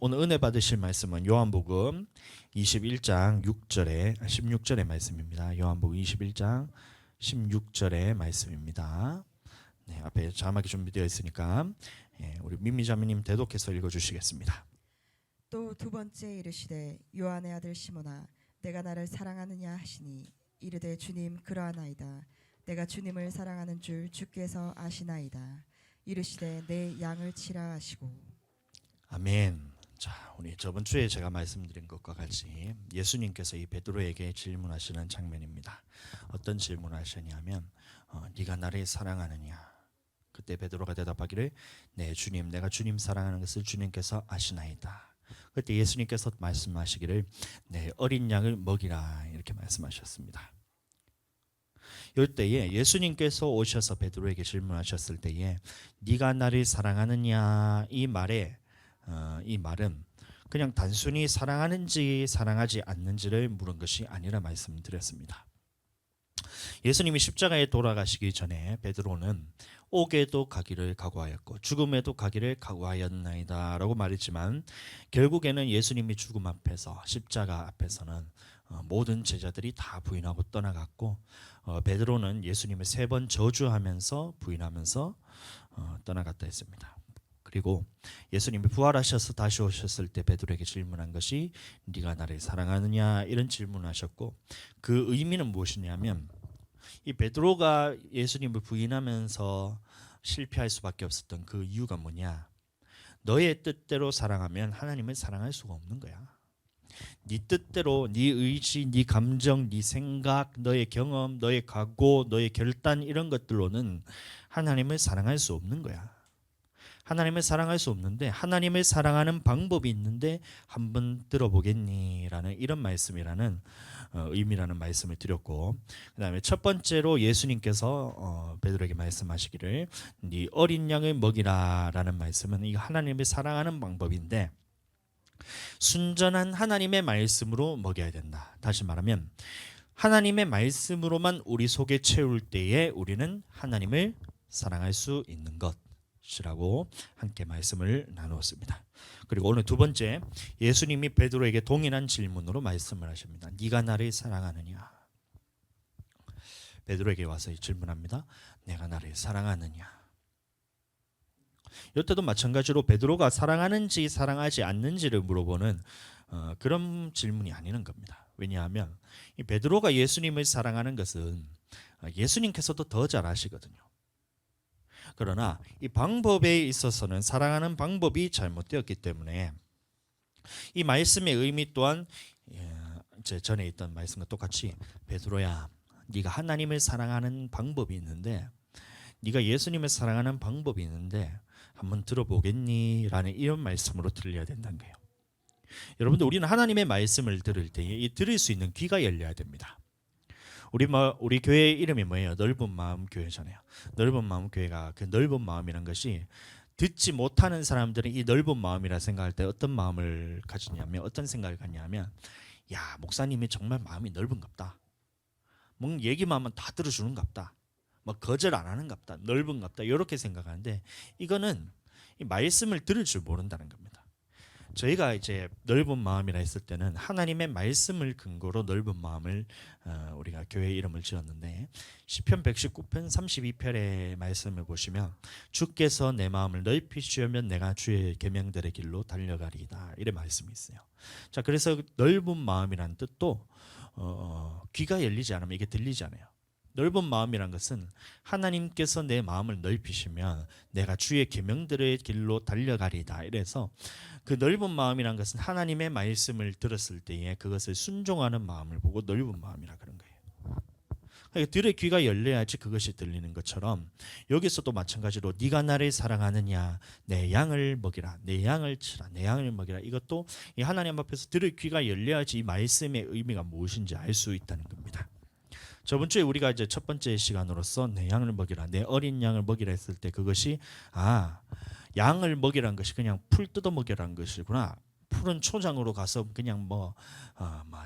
오늘 은혜 받으실 말씀은 요한복음 21장 16절의 말씀입니다. 요한복음 21장 16절의 말씀입니다. 네, 앞에 자막이 준비되어 있으니까 우리 민미자매님 대독해서 읽어주시겠습니다. 또 두 번째 이르시되 요한의 아들 시몬아 내가 나를 사랑하느냐 하시니 이르되 주님 그러하나이다. 내가 주님을 사랑하는 줄 주께서 아시나이다. 이르시되 내 양을 치라 하시고. 아멘. 자, 우리 저번 주에 제가 말씀드린 것과 같이 예수님께서 이 베드로에게 질문하시는 장면입니다. 어떤 질문을 하시냐면 네가 나를 사랑하느냐? 그때 베드로가 대답하기를 네 주님, 내가 주님 사랑하는 것을 주님께서 아시나이다. 그때 예수님께서 말씀하시기를 네 어린 양을 먹이라 이렇게 말씀하셨습니다. 이때에 예수님께서 오셔서 베드로에게 질문하셨을 때에 네가 나를 사랑하느냐 이 말은 그냥 단순히 사랑하는지 사랑하지 않는지를 물은 것이 아니라 말씀드렸습니다. 예수님이 십자가에 돌아가시기 전에 베드로는 옥에도 가기를 각오하였고 죽음에도 가기를 각오하였나이다 라고 말했지만 결국에는 예수님이 죽음 앞에서 십자가 앞에서는 모든 제자들이 다 부인하고 떠나갔고 베드로는 예수님을 3번 저주하면서 부인하면서 떠나갔다 했습니다. 그리고 예수님이 부활하셔서 다시 오셨을 때 베드로에게 질문한 것이 네가 나를 사랑하느냐 이런 질문을 하셨고 그 의미는 무엇이냐면 이 베드로가 예수님을 부인하면서 실패할 수밖에 없었던 그 이유가 뭐냐? 너의 뜻대로 사랑하면 하나님을 사랑할 수가 없는 거야. 네 뜻대로 네 의지, 네 감정, 네 생각, 너의 경험, 너의 각오, 너의 결단 이런 것들로는 하나님을 사랑할 수 없는 거야. 하나님을 사랑할 수 없는데 하나님을 사랑하는 방법이 있는데 한번 들어보겠니? 라는 이런 말씀이라는 의미라는 말씀을 드렸고 그 다음에 첫 번째로 예수님께서 베드로에게 말씀하시기를 네 어린 양을 먹이라 라는 말씀은 이 하나님을 사랑하는 방법인데 순전한 하나님의 말씀으로 먹여야 된다. 다시 말하면 하나님의 말씀으로만 우리 속에 채울 때에 우리는 하나님을 사랑할 수 있는 것이라고 함께 말씀을 나누었습니다. 그리고 오늘 두 번째 예수님이 베드로에게 동일한 질문으로 말씀을 하십니다. 네가 나를 사랑하느냐? 베드로에게 와서 질문합니다. 내가 나를 사랑하느냐? 이때도 마찬가지로 베드로가 사랑하는지 사랑하지 않는지를 물어보는 그런 질문이 아니는 겁니다. 왜냐하면 이 베드로가 예수님을 사랑하는 것은 예수님께서도 더 잘 아시거든요. 그러나 이 방법에 있어서는 사랑하는 방법이 잘못되었기 때문에 이 말씀의 의미 또한 제 전에 있던 말씀과 똑같이 베드로야 네가 하나님을 사랑하는 방법이 있는데 네가 예수님을 사랑하는 방법이 있는데 한번 들어보겠니? 라는 이런 말씀으로 들려야 된다는 거예요. 여러분들 우리는 하나님의 말씀을 들을 때 이 들을 수 있는 귀가 열려야 됩니다. 우리 교회 이름이 뭐예요? 넓은 마음 교회잖아요. 넓은 마음 교회가 그 넓은 마음이란 것이 듣지 못하는 사람들은 이 넓은 마음이라 생각할 때 어떤 마음을 가지냐면 어떤 생각을 갖냐면 야 목사님이 정말 마음이 넓은갑다. 뭐 얘기만 하면 다 들어주는갑다. 뭐 거절 안 하는갑다. 넓은갑다. 이렇게 생각하는데 이거는 이 말씀을 들을 줄 모른다는 겁니다. 저희가 이제 넓은 마음이라 했을 때는 하나님의 말씀을 근거로 넓은 마음을 우리가 교회 이름을 지었는데 시편 119편 32편의 말씀을 보시면 주께서 내 마음을 넓히시면 내가 주의 계명들의 길로 달려가리이다 이런 말씀이 있어요. 자 그래서 넓은 마음이란 뜻도 귀가 열리지 않으면 이게 들리지 않아요. 넓은 마음이란 것은 하나님께서 내 마음을 넓히시면 내가 주의 계명들의 길로 달려가리다. 이래서 그 넓은 마음이란 것은 하나님의 말씀을 들었을 때에 그것을 순종하는 마음을 보고 넓은 마음이라 그런 거예요. 그러니까 들의 귀가 열려야지 그것이 들리는 것처럼 여기서도 마찬가지로 네가 나를 사랑하느냐 내 양을 먹이라 내 양을 치라 내 양을 먹이라 이것도 이 하나님 앞에서 들의 귀가 열려야지 이 말씀의 의미가 무엇인지 알 수 있다는 겁니다. 저번 주에 우리가 이제 첫 번째 시간으로서 내 양을 먹이라 내 어린 양을 먹이라 했을 때 그것이 양을 먹이라는 것이 그냥 풀 뜯어 먹이라는 것이구나. 푸른 초장으로 가서 그냥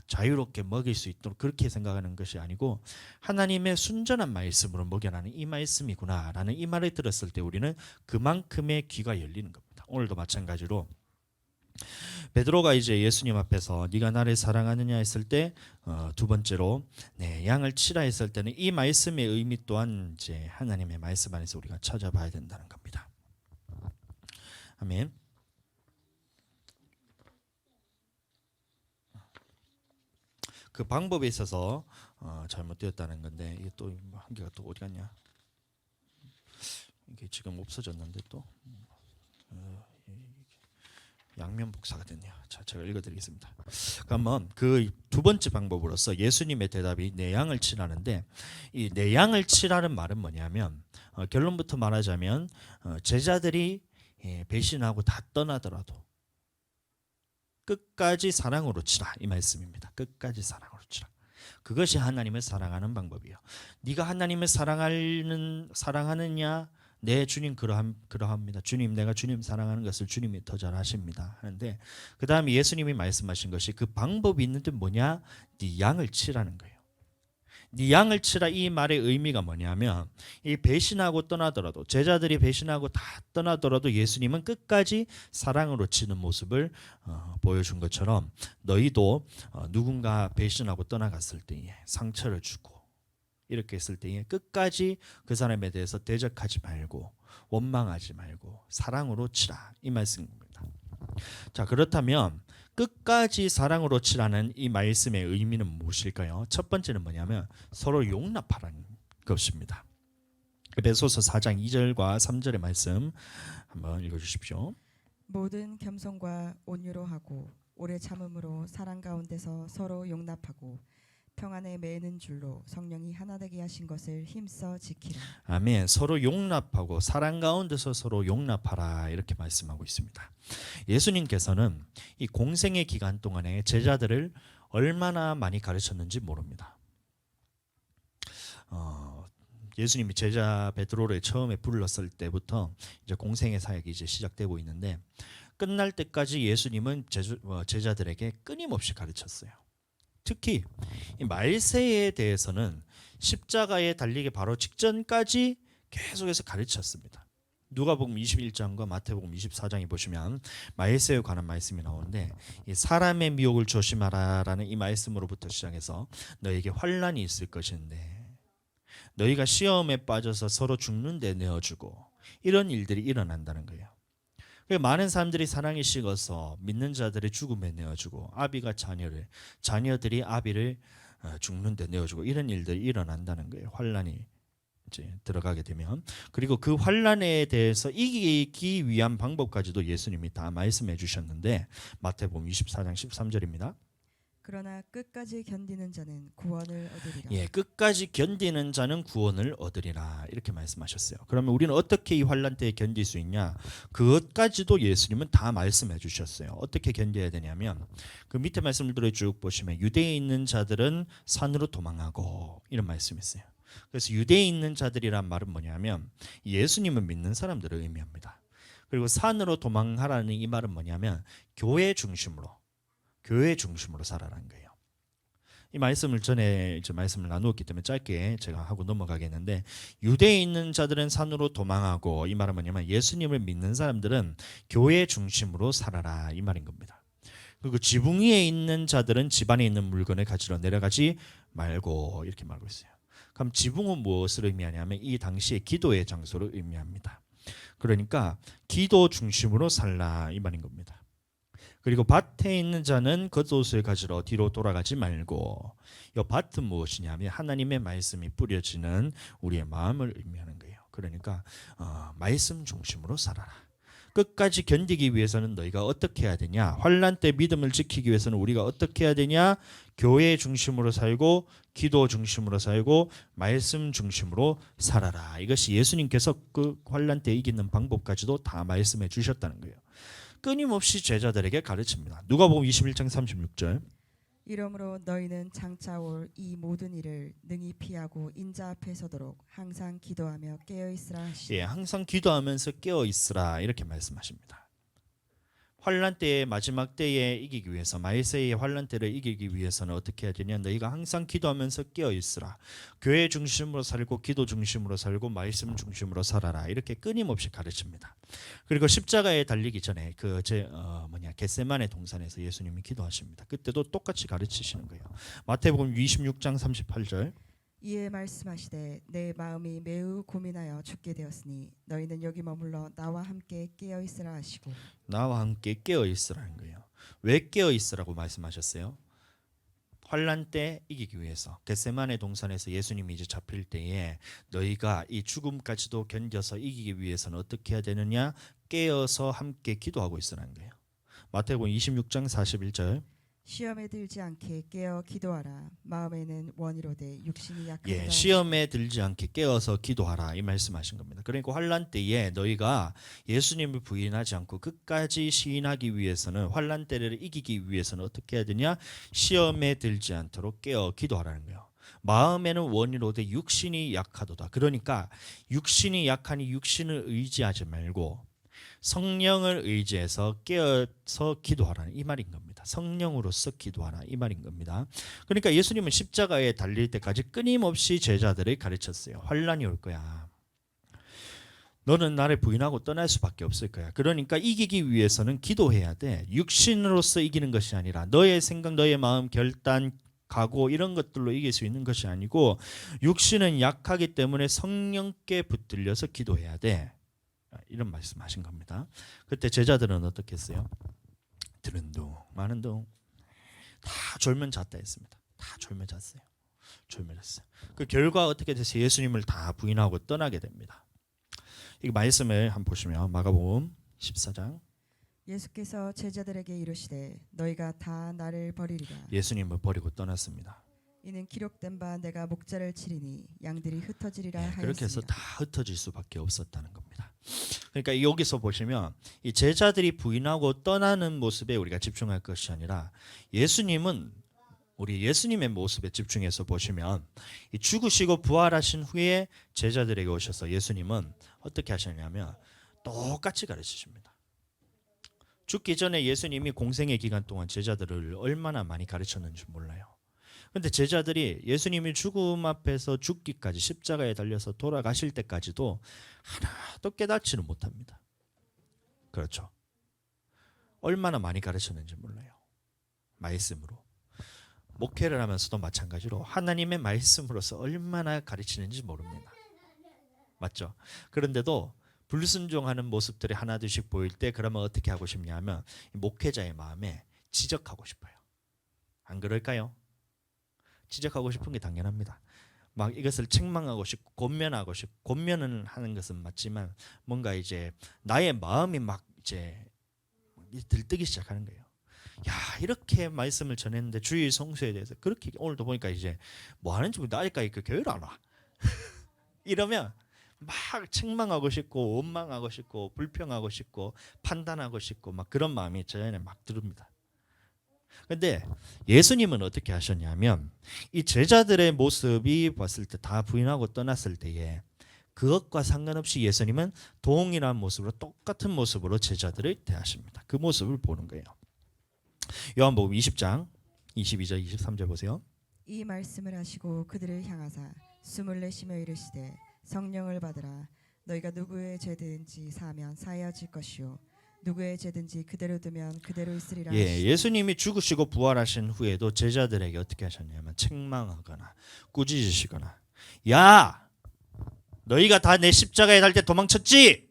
자유롭게 먹일 수 있도록 그렇게 생각하는 것이 아니고 하나님의 순전한 말씀으로 먹여라는 이 말씀이구나라는 이 말을 들었을 때 우리는 그만큼의 귀가 열리는 겁니다. 오늘도 마찬가지로 베드로가 이제 예수님 앞에서 네가 나를 사랑하느냐 했을 때 두 번째로 네, 양을 치라 했을 때는 이 말씀의 의미 또한 이제 하나님의 말씀 안에서 우리가 찾아봐야 된다는 겁니다. 아멘. 그 방법에 있어서 잘못되었다는 건데 이게 또 한 개가 또 어디 갔냐? 이게 지금 없어졌는데 또 양면 복사가 됐네요. 자, 제가 읽어드리겠습니다. 그러면 그 두 번째 방법으로서 예수님의 대답이 내 양을 치라는데 이 내 양을 치라는 말은 뭐냐면 결론부터 말하자면 제자들이 배신하고 다 떠나더라도 끝까지 사랑으로 치라 이 말씀입니다. 끝까지 사랑으로 치라. 그것이 하나님을 사랑하는 방법이에요. 네가 하나님을 사랑하느냐? 네, 주님 그러합니다. 주님, 내가 주님 사랑하는 것을 주님이 더 잘 아십니다. 하는데 그 다음에 예수님이 말씀하신 것이 그 방법이 있는데 뭐냐? 네 양을 치라는 거예요. 네 양을 치라 이 말의 의미가 뭐냐면 이 배신하고 떠나더라도 제자들이 배신하고 다 떠나더라도 예수님은 끝까지 사랑으로 치는 모습을 보여준 것처럼 너희도 누군가 배신하고 떠나갔을 때에 상처를 주고 이렇게 했을 때에 끝까지 그 사람에 대해서 대적하지 말고 원망하지 말고 사랑으로 치라 이 말씀입니다. 자, 그렇다면 끝까지 사랑으로 치라는 이 말씀의 의미는 무엇일까요? 첫 번째는 뭐냐면 서로 용납하라는 것입니다. 에베소서 4장 2절과 3절의 말씀 한번 읽어주십시오. 모든 겸손과 온유로 하고 오래 참음으로 사랑 가운데서 서로 용납하고 평안에 매는 줄로 성령이 하나 되게 하신 것을 힘써 지키라. 아멘. 서로 용납하고 사랑 가운데서 서로 용납하라 이렇게 말씀하고 있습니다. 예수님께서는 이 공생의 기간 동안에 제자들을 얼마나 많이 가르쳤는지 모릅니다. 예수님이 제자 베드로를 처음에 불렀을 때부터 이제 공생의 사역이 이제 시작되고 있는데 끝날 때까지 예수님은 제자들에게 끊임없이 가르쳤어요. 특히 이 말세에 대해서는 십자가에 달리기 바로 직전까지 계속해서 가르쳤습니다. 누가복음 21장과 마태복음 24장에 보시면 말세에 관한 말씀이 나오는데 이 사람의 미혹을 조심하라라는 이 말씀으로부터 시작해서 너에게 환난이 있을 것인데 너희가 시험에 빠져서 서로 죽는 데 내어주고 이런 일들이 일어난다는 거예요. 많은 사람들이 사랑이 식어서 믿는 자들의 죽음에 내어주고 아비가 자녀들이 아비를 죽는 데 내어주고 이런 일들이 일어난다는 거예요. 환난이 이제 들어가게 되면. 그리고 그 환난에 대해서 이기기 위한 방법까지도 예수님이 다 말씀해 주셨는데 마태복음 24장 13절입니다. 그러나 끝까지 견디는 자는 구원을 얻으리라. 예, 끝까지 견디는 자는 구원을 얻으리라 이렇게 말씀하셨어요. 그러면 우리는 어떻게 이 환난 때에 견딜 수 있냐? 그것까지도 예수님은 다 말씀해 주셨어요. 어떻게 견뎌야 되냐면 그 밑에 말씀을 들어 쭉 보시면 유대에 있는 자들은 산으로 도망하고 이런 말씀이 있어요. 그래서 유대에 있는 자들이란 말은 뭐냐면 예수님을 믿는 사람들을 의미합니다. 그리고 산으로 도망하라는 이 말은 뭐냐면 교회 중심으로 살아라는 거예요. 이 말씀을 전에 이제 말씀을 나누었기 때문에 짧게 제가 하고 넘어가겠는데 유대에 있는 자들은 산으로 도망하고 이 말은 뭐냐면 예수님을 믿는 사람들은 교회 중심으로 살아라 이 말인 겁니다. 그리고 지붕 위에 있는 자들은 집 안에 있는 물건을 가지러 내려가지 말고 이렇게 말하고 있어요. 그럼 지붕은 무엇을 의미하냐면 이 당시의 기도의 장소를 의미합니다. 그러니까 기도 중심으로 살라 이 말인 겁니다. 그리고 밭에 있는 자는 겉옷을 가지러 뒤로 돌아가지 말고 이 밭은 무엇이냐면 하나님의 말씀이 뿌려지는 우리의 마음을 의미하는 거예요. 그러니까 말씀 중심으로 살아라. 끝까지 견디기 위해서는 너희가 어떻게 해야 되냐? 환난 때 믿음을 지키기 위해서는 우리가 어떻게 해야 되냐? 교회 중심으로 살고 기도 중심으로 살고 말씀 중심으로 살아라. 이것이 예수님께서 그 환난 때 이기는 방법까지도 다 말씀해 주셨다는 거예요. 끊임없이 제자들에게 가르칩니다. 누가복음 21장 36절. 이러므로 너희는 장차 올 이 모든 일을 능히 피하고 인자 앞에 서도록 항상 기도하며 깨어 있으라 하시니. 예, 항상 기도하면서 깨어 있으라 이렇게 말씀하십니다. 환난 때의 마지막 때에 이기기 위해서 말세의 환난 때를 이기기 위해서는 어떻게 해야 되냐? 너희가 항상 기도하면서 깨어 있으라. 교회 중심으로 살고 기도 중심으로 살고 말씀 중심으로 살아라. 이렇게 끊임없이 가르칩니다. 그리고 십자가에 달리기 전에 겟세마네 동산에서 예수님이 기도하십니다. 그때도 똑같이 가르치시는 거예요. 마태복음 26장 38절. 이에 말씀하시되 내 마음이 매우 고민하여 죽게 되었으니 너희는 여기 머물러 나와 함께 깨어 있으라 하시고. 나와 함께 깨어 있으라는 거예요. 왜 깨어 있으라고 말씀하셨어요? 환난 때 이기기 위해서. 겟세마네 동산에서 예수님이 이제 잡힐 때에 너희가 이 죽음까지도 견뎌서 이기기 위해서는 어떻게 해야 되느냐? 깨어서 함께 기도하고 있으라는 거예요. 마태복음 26장 41절. 시험에 들지 않게 깨어 기도하라. 마음에는 원이로되 육신이 약하다. 예, 시험에 들지 않게 깨어서 기도하라 이 말씀하신 겁니다. 그러니까 환난 때에 너희가 예수님을 부인하지 않고 끝까지 시인하기 위해서는, 환난 때를 이기기 위해서는 어떻게 해야 되냐? 시험에 들지 않도록 깨어 기도하라는 거예요. 마음에는 원이로되 육신이 약하도다. 그러니까 육신이 약하니 육신을 의지하지 말고 성령을 의지해서 깨어서 기도하라는 이 말인 겁니다. 성령으로서 기도하라 이 말인 겁니다. 그러니까 예수님은 십자가에 달릴 때까지 끊임없이 제자들을 가르쳤어요. 환난이 올 거야. 너는 나를 부인하고 떠날 수밖에 없을 거야. 그러니까 이기기 위해서는 기도해야 돼. 육신으로서 이기는 것이 아니라 너의 생각, 너의 마음, 결단, 각오 이런 것들로 이길 수 있는 것이 아니고 육신은 약하기 때문에 성령께 붙들려서 기도해야 돼. 이런 말씀하신 겁니다. 그때 제자들은 어떻게 했어요? 들은 둥 마는 둥 다 졸면 잤다 했습니다. 다 졸면 잤어요. 졸면 잤어요. 그 결과 어떻게 돼서 예수님을 다 부인하고 떠나게 됩니다. 이 말씀을 한번 보시면 마가복음 14장. 예수께서 제자들에게 이르시되 너희가 다 나를 버리리라. 예수님을 버리고 떠났습니다. 이는 기록된 바 내가 목자를 치리니 양들이 흩어지리라 하였으니라. 그렇게 해서 다 흩어질 수밖에 없었다는 겁니다. 그러니까 여기서 보시면 이 제자들이 부인하고 떠나는 모습에 우리가 집중할 것이 아니라 예수님은 우리 예수님의 모습에 집중해서 보시면 이 죽으시고 부활하신 후에 제자들에게 오셔서 예수님은 어떻게 하셨냐면 똑같이 가르치십니다. 죽기 전에 예수님이 공생의 기간 동안 제자들을 얼마나 많이 가르쳤는지 몰라요. 근데 제자들이 예수님이 죽음 앞에서 죽기까지 십자가에 달려서 돌아가실 때까지도 하나도 깨닫지는 못합니다. 그렇죠. 얼마나 많이 가르쳤는지 몰라요. 말씀으로. 목회를 하면서도 마찬가지로 하나님의 말씀으로서 얼마나 가르치는지 모릅니다. 맞죠? 그런데도 불순종하는 모습들이 하나둘씩 보일 때 그러면 어떻게 하고 싶냐면 목회자의 마음에 지적하고 싶어요. 안 그럴까요? 지적하고 싶은 게 당연합니다. 막 이것을 책망하고 싶고 권면하고 싶고 권면을 하는 것은 맞지만 뭔가 이제 나의 마음이 막 이제 들뜨기 시작하는 거예요. 야, 이렇게 말씀을 전했는데 주일 성수에 대해서 그렇게 오늘도 보니까 이제 뭐 하는지 나니까 그 교회를 안 와. 이러면 막 책망하고 싶고 원망하고 싶고 불평하고 싶고 판단하고 싶고 막 그런 마음이 저 안에 막 들습니다. 근데 예수님은 어떻게 하셨냐면 이 제자들의 모습이 봤을 때 다 부인하고 떠났을 때에 그것과 상관없이 예수님은 동일한 모습으로 똑같은 모습으로 제자들을 대하십니다. 그 모습을 보는 거예요. 요한복음 20장 22절 23절 보세요. 이 말씀을 하시고 그들을 향하사 숨을 내쉬며 이르시되 성령을 받으라. 너희가 누구의 죄든지 사하면 사하여질 것이요 누구의 죄든지 그대로 두면 그대로 있으리라. 예수님이 죽으시고 부활하신 후에도 제자들에게 어떻게 하셨냐면 책망하거나 꾸짖으시거나 야, 너희가 다 내 십자가에 달 때 도망쳤지?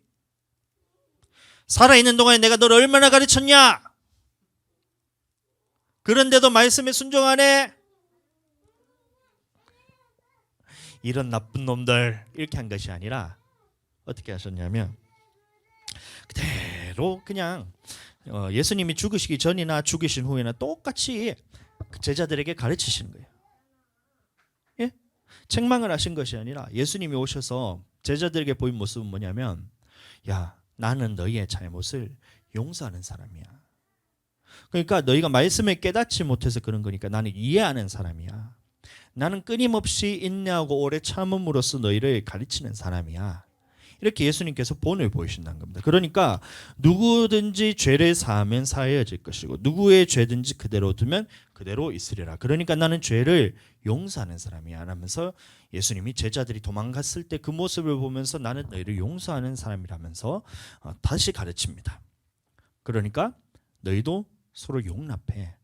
살아있는 동안에 내가 너를 얼마나 가르쳤냐? 그런데도 말씀에 순종하네? 이런 나쁜 놈들, 이렇게 한 것이 아니라 어떻게 하셨냐면 그대로 그냥 예수님이 죽으시기 전이나 죽으신 후에나 똑같이 제자들에게 가르치시는 거예요. 예? 책망을 하신 것이 아니라 예수님이 오셔서 제자들에게 보인 모습은 뭐냐면 야, 나는 너희의 잘못을 용서하는 사람이야. 그러니까 너희가 말씀을 깨닫지 못해서 그런 거니까 나는 이해하는 사람이야. 나는 끊임없이 인내하고 오래 참음으로써 너희를 가르치는 사람이야. 이렇게 예수님께서 본을 보이신다는 겁니다. 그러니까 누구든지 죄를 사하면 사하여질 것이고 누구의 죄든지 그대로 두면 그대로 있으리라. 그러니까 나는 죄를 용서하는 사람이야 라면서 예수님이 제자들이 도망갔을 때 그 모습을 보면서 나는 너희를 용서하는 사람이라면서 다시 가르칩니다. 그러니까 너희도 서로 용납해.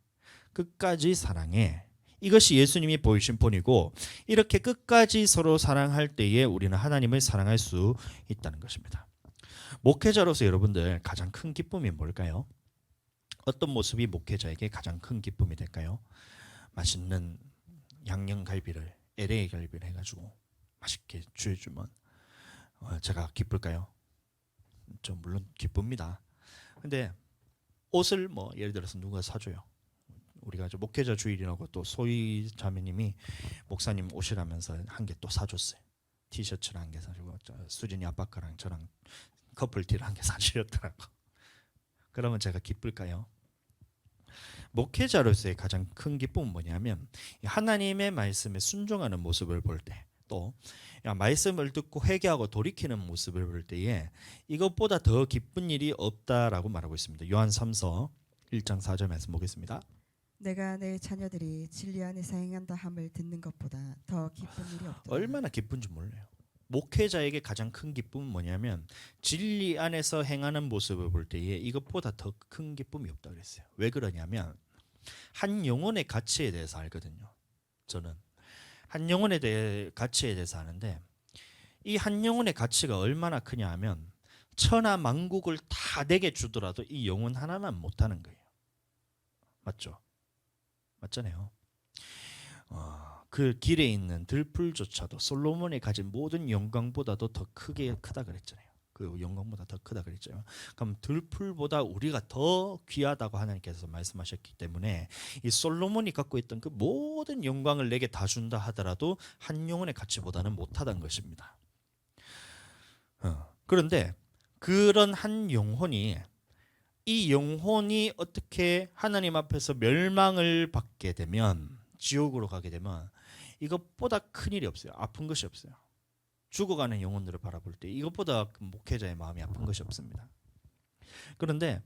끝까지 사랑해. 이것이 예수님이 보이신 본이고 이렇게 끝까지 서로 사랑할 때에 우리는 하나님을 사랑할 수 있다는 것입니다. 목회자로서 여러분들 가장 큰 기쁨이 뭘까요? 어떤 모습이 목회자에게 가장 큰 기쁨이 될까요? 맛있는 양념갈비를 LA 갈비를 해가지고 맛있게 주해주면 제가 기쁠까요? 저 물론 기쁩니다. 근데 옷을 뭐 예를 들어서 누가 사줘요. 우리가 목회자 주일이라고 또 소희 자매님이 목사님 옷이라면서 한 개 또 사줬어요. 티셔츠를 한 개 사주고 수진이 아빠 거랑 저랑 커플티를 한 개 사주셨더라고. 그러면 제가 기쁠까요? 목회자로서의 가장 큰 기쁨은 뭐냐면 하나님의 말씀에 순종하는 모습을 볼 때, 또 말씀을 듣고 회개하고 돌이키는 모습을 볼 때에 이것보다 더 기쁜 일이 없다라고 말하고 있습니다. 요한 3서 1장 4절 말씀 보겠습니다. 내가 내 자녀들이 진리 안에서 행한다 함을 듣는 것보다 더 기쁜 일이 없다. 얼마나 기쁜지 몰라요. 목회자에게 가장 큰 기쁨은 뭐냐면 진리 안에서 행하는 모습을 볼 때에 이것보다 더 큰 기쁨이 없다 그랬어요. 왜 그러냐면 한 영혼의 가치에 대해서 알거든요. 저는 한 영혼에 대해 가치에 대해서 아는데 이 한 영혼의 가치가 얼마나 크냐 하면 천하 만국을 다 내게 주더라도 이 영혼 하나만 못하는 거예요. 맞죠? 맞잖아요. 그 길에 있는 들풀조차도 솔로몬이 가진 모든 영광보다도 더 크다 그랬잖아요. 그 영광보다 더 크다 그랬죠. 그럼 들풀보다 우리가 더 귀하다고 하나님께서 말씀하셨기 때문에 이 솔로몬이 갖고 있던 그 모든 영광을 내게 다 준다 하더라도 한 영혼의 가치보다는 못하다는 것입니다. 그런데 그런 한 영혼이 이 영혼이 어떻게 하나님 앞에서 멸망을 받게 되면 지옥으로 가게 되면 이것보다 큰 일이 없어요. 아픈 것이 없어요. 죽어가는 영혼들을 바라볼 때 이것보다 목회자의 마음이 아픈 것이 없습니다. 그런데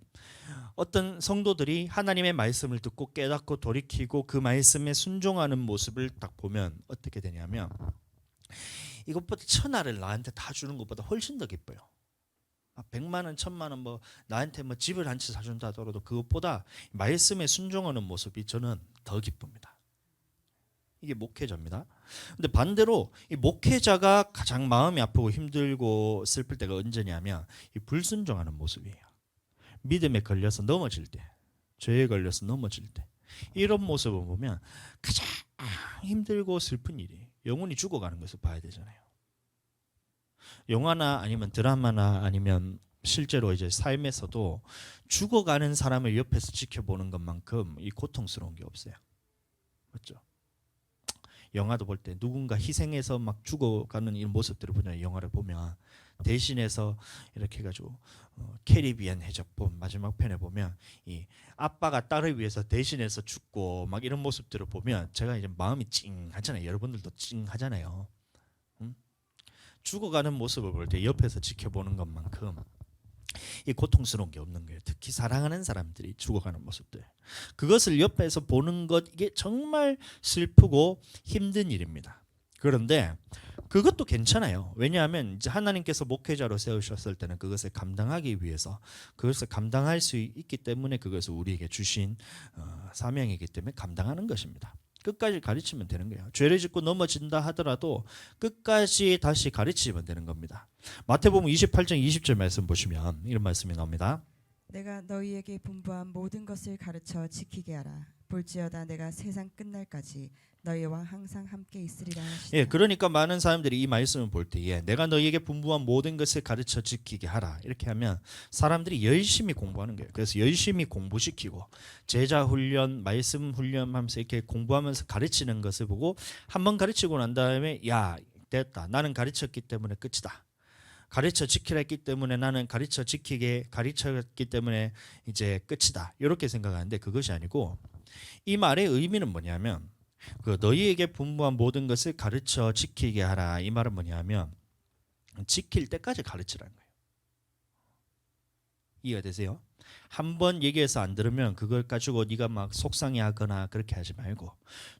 어떤 성도들이 하나님의 말씀을 듣고 깨닫고 돌이키고 그 말씀에 순종하는 모습을 딱 보면 어떻게 되냐면 이것보다 천하를 나한테 다 주는 것보다 훨씬 더 기뻐요. 100만 원, 1000만 원 뭐 나한테 뭐 집을 한 채 사준다 하더라도 그것보다 말씀에 순종하는 모습이 저는 더 기쁩니다. 이게 목회자입니다. 근데 반대로 이 목회자가 가장 마음이 아프고 힘들고 슬플 때가 언제냐면 이 불순종하는 모습이에요. 믿음에 걸려서 넘어질 때, 죄에 걸려서 넘어질 때 이런 모습을 보면 가장 힘들고 슬픈 일이 영혼이 죽어가는 것을 봐야 되잖아요. 영화나 아니면 드라마나 아니면 실제로 이제 삶에서도 죽어가는 사람을 옆에서 지켜보는 것만큼 이 고통스러운 게 없어요. 맞죠? 영화도 볼 때 누군가 희생해서 막 죽어가는 이런 모습들을 보면 영화를 보면 대신해서 이렇게 해가지고 캐리비안 해적본 마지막 편에 보면 이 아빠가 딸을 위해서 대신해서 죽고 막 이런 모습들을 보면 제가 이제 마음이 찡하잖아요. 여러분들도 찡하잖아요. 죽어가는 모습을 볼 때 옆에서 지켜보는 것만큼 이 고통스러운 게 없는 거예요. 특히 사랑하는 사람들이 죽어가는 모습들, 그것을 옆에서 보는 것, 이게 정말 슬프고 힘든 일입니다. 그런데 그것도 괜찮아요. 왜냐하면 이제 하나님께서 목회자로 세우셨을 때는 그것을 감당하기 위해서 그것을 감당할 수 있기 때문에 그것을 우리에게 주신 사명이기 때문에 감당하는 것입니다. 끝까지 가르치면 되는 거예요. 죄를 짓고 넘어진다 하더라도 끝까지 다시 가르치면 되는 겁니다. 마태복음 28장 20절 말씀 보시면 이런 말씀이 나옵니다. 내가 너희에게 분부한 모든 것을 가르쳐 지키게 하라. 볼지어다 내가 세상 끝날까지 너희와 항상 함께 있으리라 하시다. 예, 그러니까 많은 사람들이 이 말씀을 볼 때에 내가 너희에게 분부한 모든 것을 가르쳐 지키게 하라 이렇게 하면 사람들이 열심히 공부하는 거예요. 그래서 열심히 공부시키고 제자 훈련, 말씀 훈련하면서 이렇게 공부하면서 가르치는 것을 보고 한번 가르치고 난 다음에 야 됐다, 나는 가르쳤기 때문에 끝이다. 가르쳐 지키라 했기 때문에 나는 가르쳤기 때문에 이제 끝이다. 이렇게 생각하는데 그것이 아니고 이 말의 의미는 뭐냐면 그 너희에게 분부한 모든 것을 가르쳐 지키게 하라. 이 말은 뭐냐면 지킬 때까지 가르치라는 거예요. 이해가 되세요? 한번 얘기해서 안 들으면 그걸 가지고 네가 막 속상해하거나 그렇게 하지 말고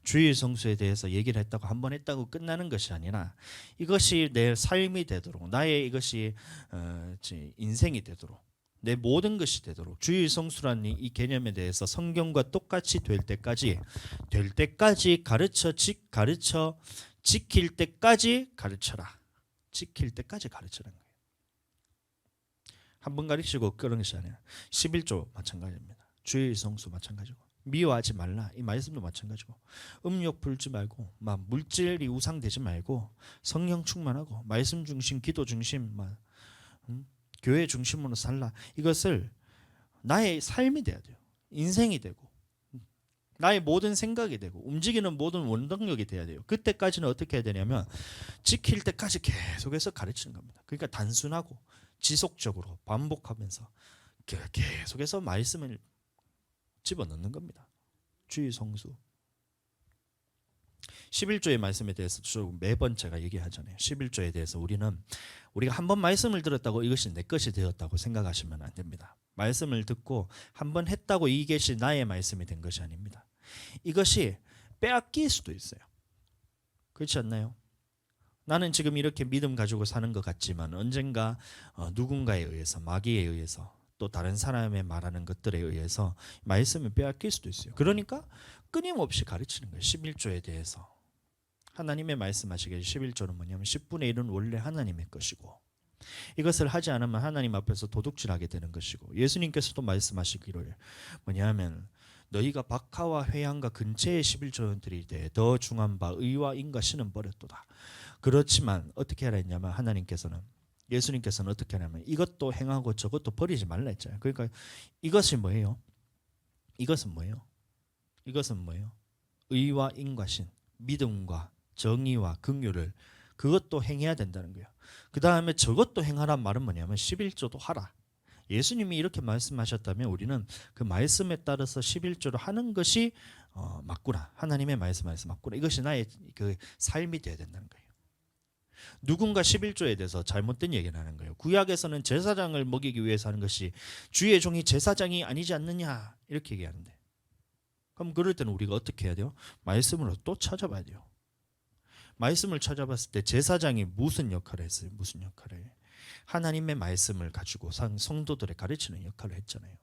주일 성수에 대해서 얘기를 했다고 한 번 했다고 끝나는 것이 아니라 이것이 내 삶이 되도록 나의 이것이 인생이 되도록 내 모든 것이 되도록 주의 성수라는 이 개념에 대해서 성경과 똑같이 될 때까지 가르쳐 지킬 때까지 가르쳐라. 지킬 때까지 가르치라는 거예요. 한 번 가르치고 그런 것이 아니라 11조 마찬가지입니다. 주의 성수 마찬가지고 미워하지 말라 이 말씀도 마찬가지고 음욕 불지 말고 막 물질이 우상되지 말고 성령 충만하고 말씀 중심 기도 중심 교회 중심으로 살라. 이것을 나의 삶이 돼야 돼요. 인생이 되고 나의 모든 생각이 되고 움직이는 모든 원동력이 돼야 돼요. 그때까지는 어떻게 해야 되냐면 지킬 때까지 계속해서 가르치는 겁니다. 그러니까 단순하고 지속적으로 반복하면서 계속해서 말씀을 집어넣는 겁니다. 주의 성수. 11조의 말씀에 대해서 매번 제가 얘기하잖아요. 11조에 대해서 우리가 한 번 말씀을 들었다고 이것이 내 것이 되었다고 생각하시면 안 됩니다. 말씀을 듣고 한 번 했다고 이것이 나의 말씀이 된 것이 아닙니다. 이것이 빼앗길 수도 있어요. 그렇지 않나요? 나는 지금 이렇게 믿음 가지고 사는 것 같지만 언젠가 누군가에 의해서 마귀에 의해서 또 다른 사람의 말하는 것들에 의해서 말씀을 빼앗길 수도 있어요. 그러니까 끊임없이 가르치는 거예요. 11조에 대해서. 하나님의 말씀하시기를 11조는 뭐냐면 10분의 1은 원래 하나님의 것이고 이것을 하지 않으면 하나님 앞에서 도둑질하게 되는 것이고 예수님께서도 말씀하시기를 뭐냐면 너희가 박하와 회양과 근처의 11조는 드리되 더 중한 바 의와 인과 신은 버렸도다. 그렇지만 어떻게 하라 했냐면 예수님께서는 어떻게 하냐면 이것도 행하고 저것도 버리지 말라 했잖아요. 그러니까 이것이 뭐예요? 이것은 뭐예요? 의와 인과 신, 믿음과 정의와 긍휼을 그것도 행해야 된다는 거예요. 그 다음에 저것도 행하란 말은 뭐냐면 11조도 하라. 예수님이 이렇게 말씀하셨다면 우리는 그 말씀에 따라서 11조를 하는 것이 맞구나. 하나님의 말씀에서 맞구나. 이것이 나의 그 삶이 되어야 된다는 거예요. 누군가 11조에 대해서 잘못된 얘기를 하는 거예요. 구약에서는 제사장을 먹이기 위해서 하는 것이 주의 종이 제사장이 아니지 않느냐 이렇게 얘기하는데 그럼 그럴 때는 우리가 어떻게 해야 돼요? 말씀으로 또 찾아봐야 돼요. 말씀을 찾아봤을 때 제사장이 무슨 역할을 했어요? 무슨 역할을? 하나님의 말씀을 가지고 성도들에 가르치는 역할을 했잖아요.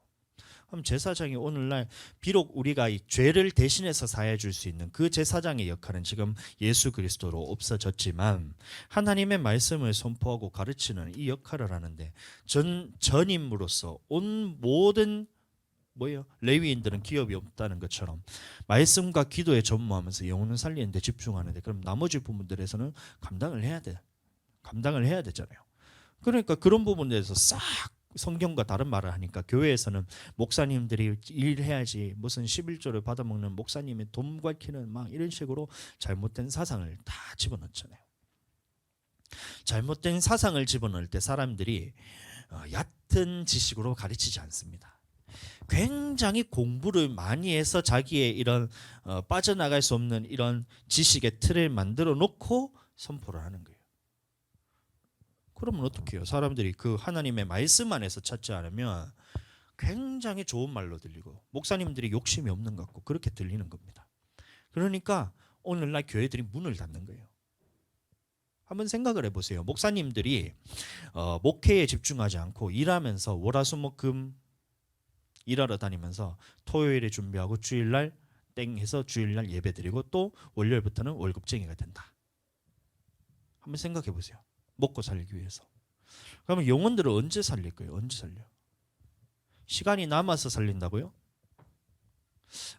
그럼 제사장이 오늘날 비록 우리가 이 죄를 대신해서 사해 줄 수 있는 그 제사장의 역할은 지금 예수 그리스도로 없어졌지만 하나님의 말씀을 선포하고 가르치는 이 역할을 하는데 전임으로서 온 모든 레위인들은 기업이 없다는 것처럼 말씀과 기도에 전무하면서 영혼을 살리는 데 집중하는데 그럼 나머지 부분들에서는 감당을 해야 되잖아요. 그러니까 그런 부분에 대해서 싹 성경과 다른 말을 하니까 교회에서는 목사님들이 일해야지 무슨 11조를 받아먹는 목사님의 돈 밝히는 막 이런 식으로 잘못된 사상을 다 집어넣잖아요. 잘못된 사상을 집어넣을 때 사람들이 얕은 지식으로 가르치지 않습니다. 굉장히 공부를 많이 해서 자기의 이런 빠져나갈 수 없는 이런 지식의 틀을 만들어 놓고 선포를 하는 거예요. 그러면 어떻게 해요? 사람들이 그 하나님의 말씀 안에서 찾지 않으면 굉장히 좋은 말로 들리고 목사님들이 욕심이 없는 것 같고 그렇게 들리는 겁니다. 그러니까 오늘날 교회들이 문을 닫는 거예요. 한번 생각을 해보세요. 목사님들이 목회에 집중하지 않고 일하면서 월화수목금 일하러 다니면서 토요일에 준비하고 주일날 땡 해서 주일날 예배드리고 또 월요일부터는 월급쟁이가 된다. 한번 생각해 보세요. 먹고 살기 위해서. 그러면 영혼들을 언제 살릴 거예요? 언제 살려? 시간이 남아서 살린다고요?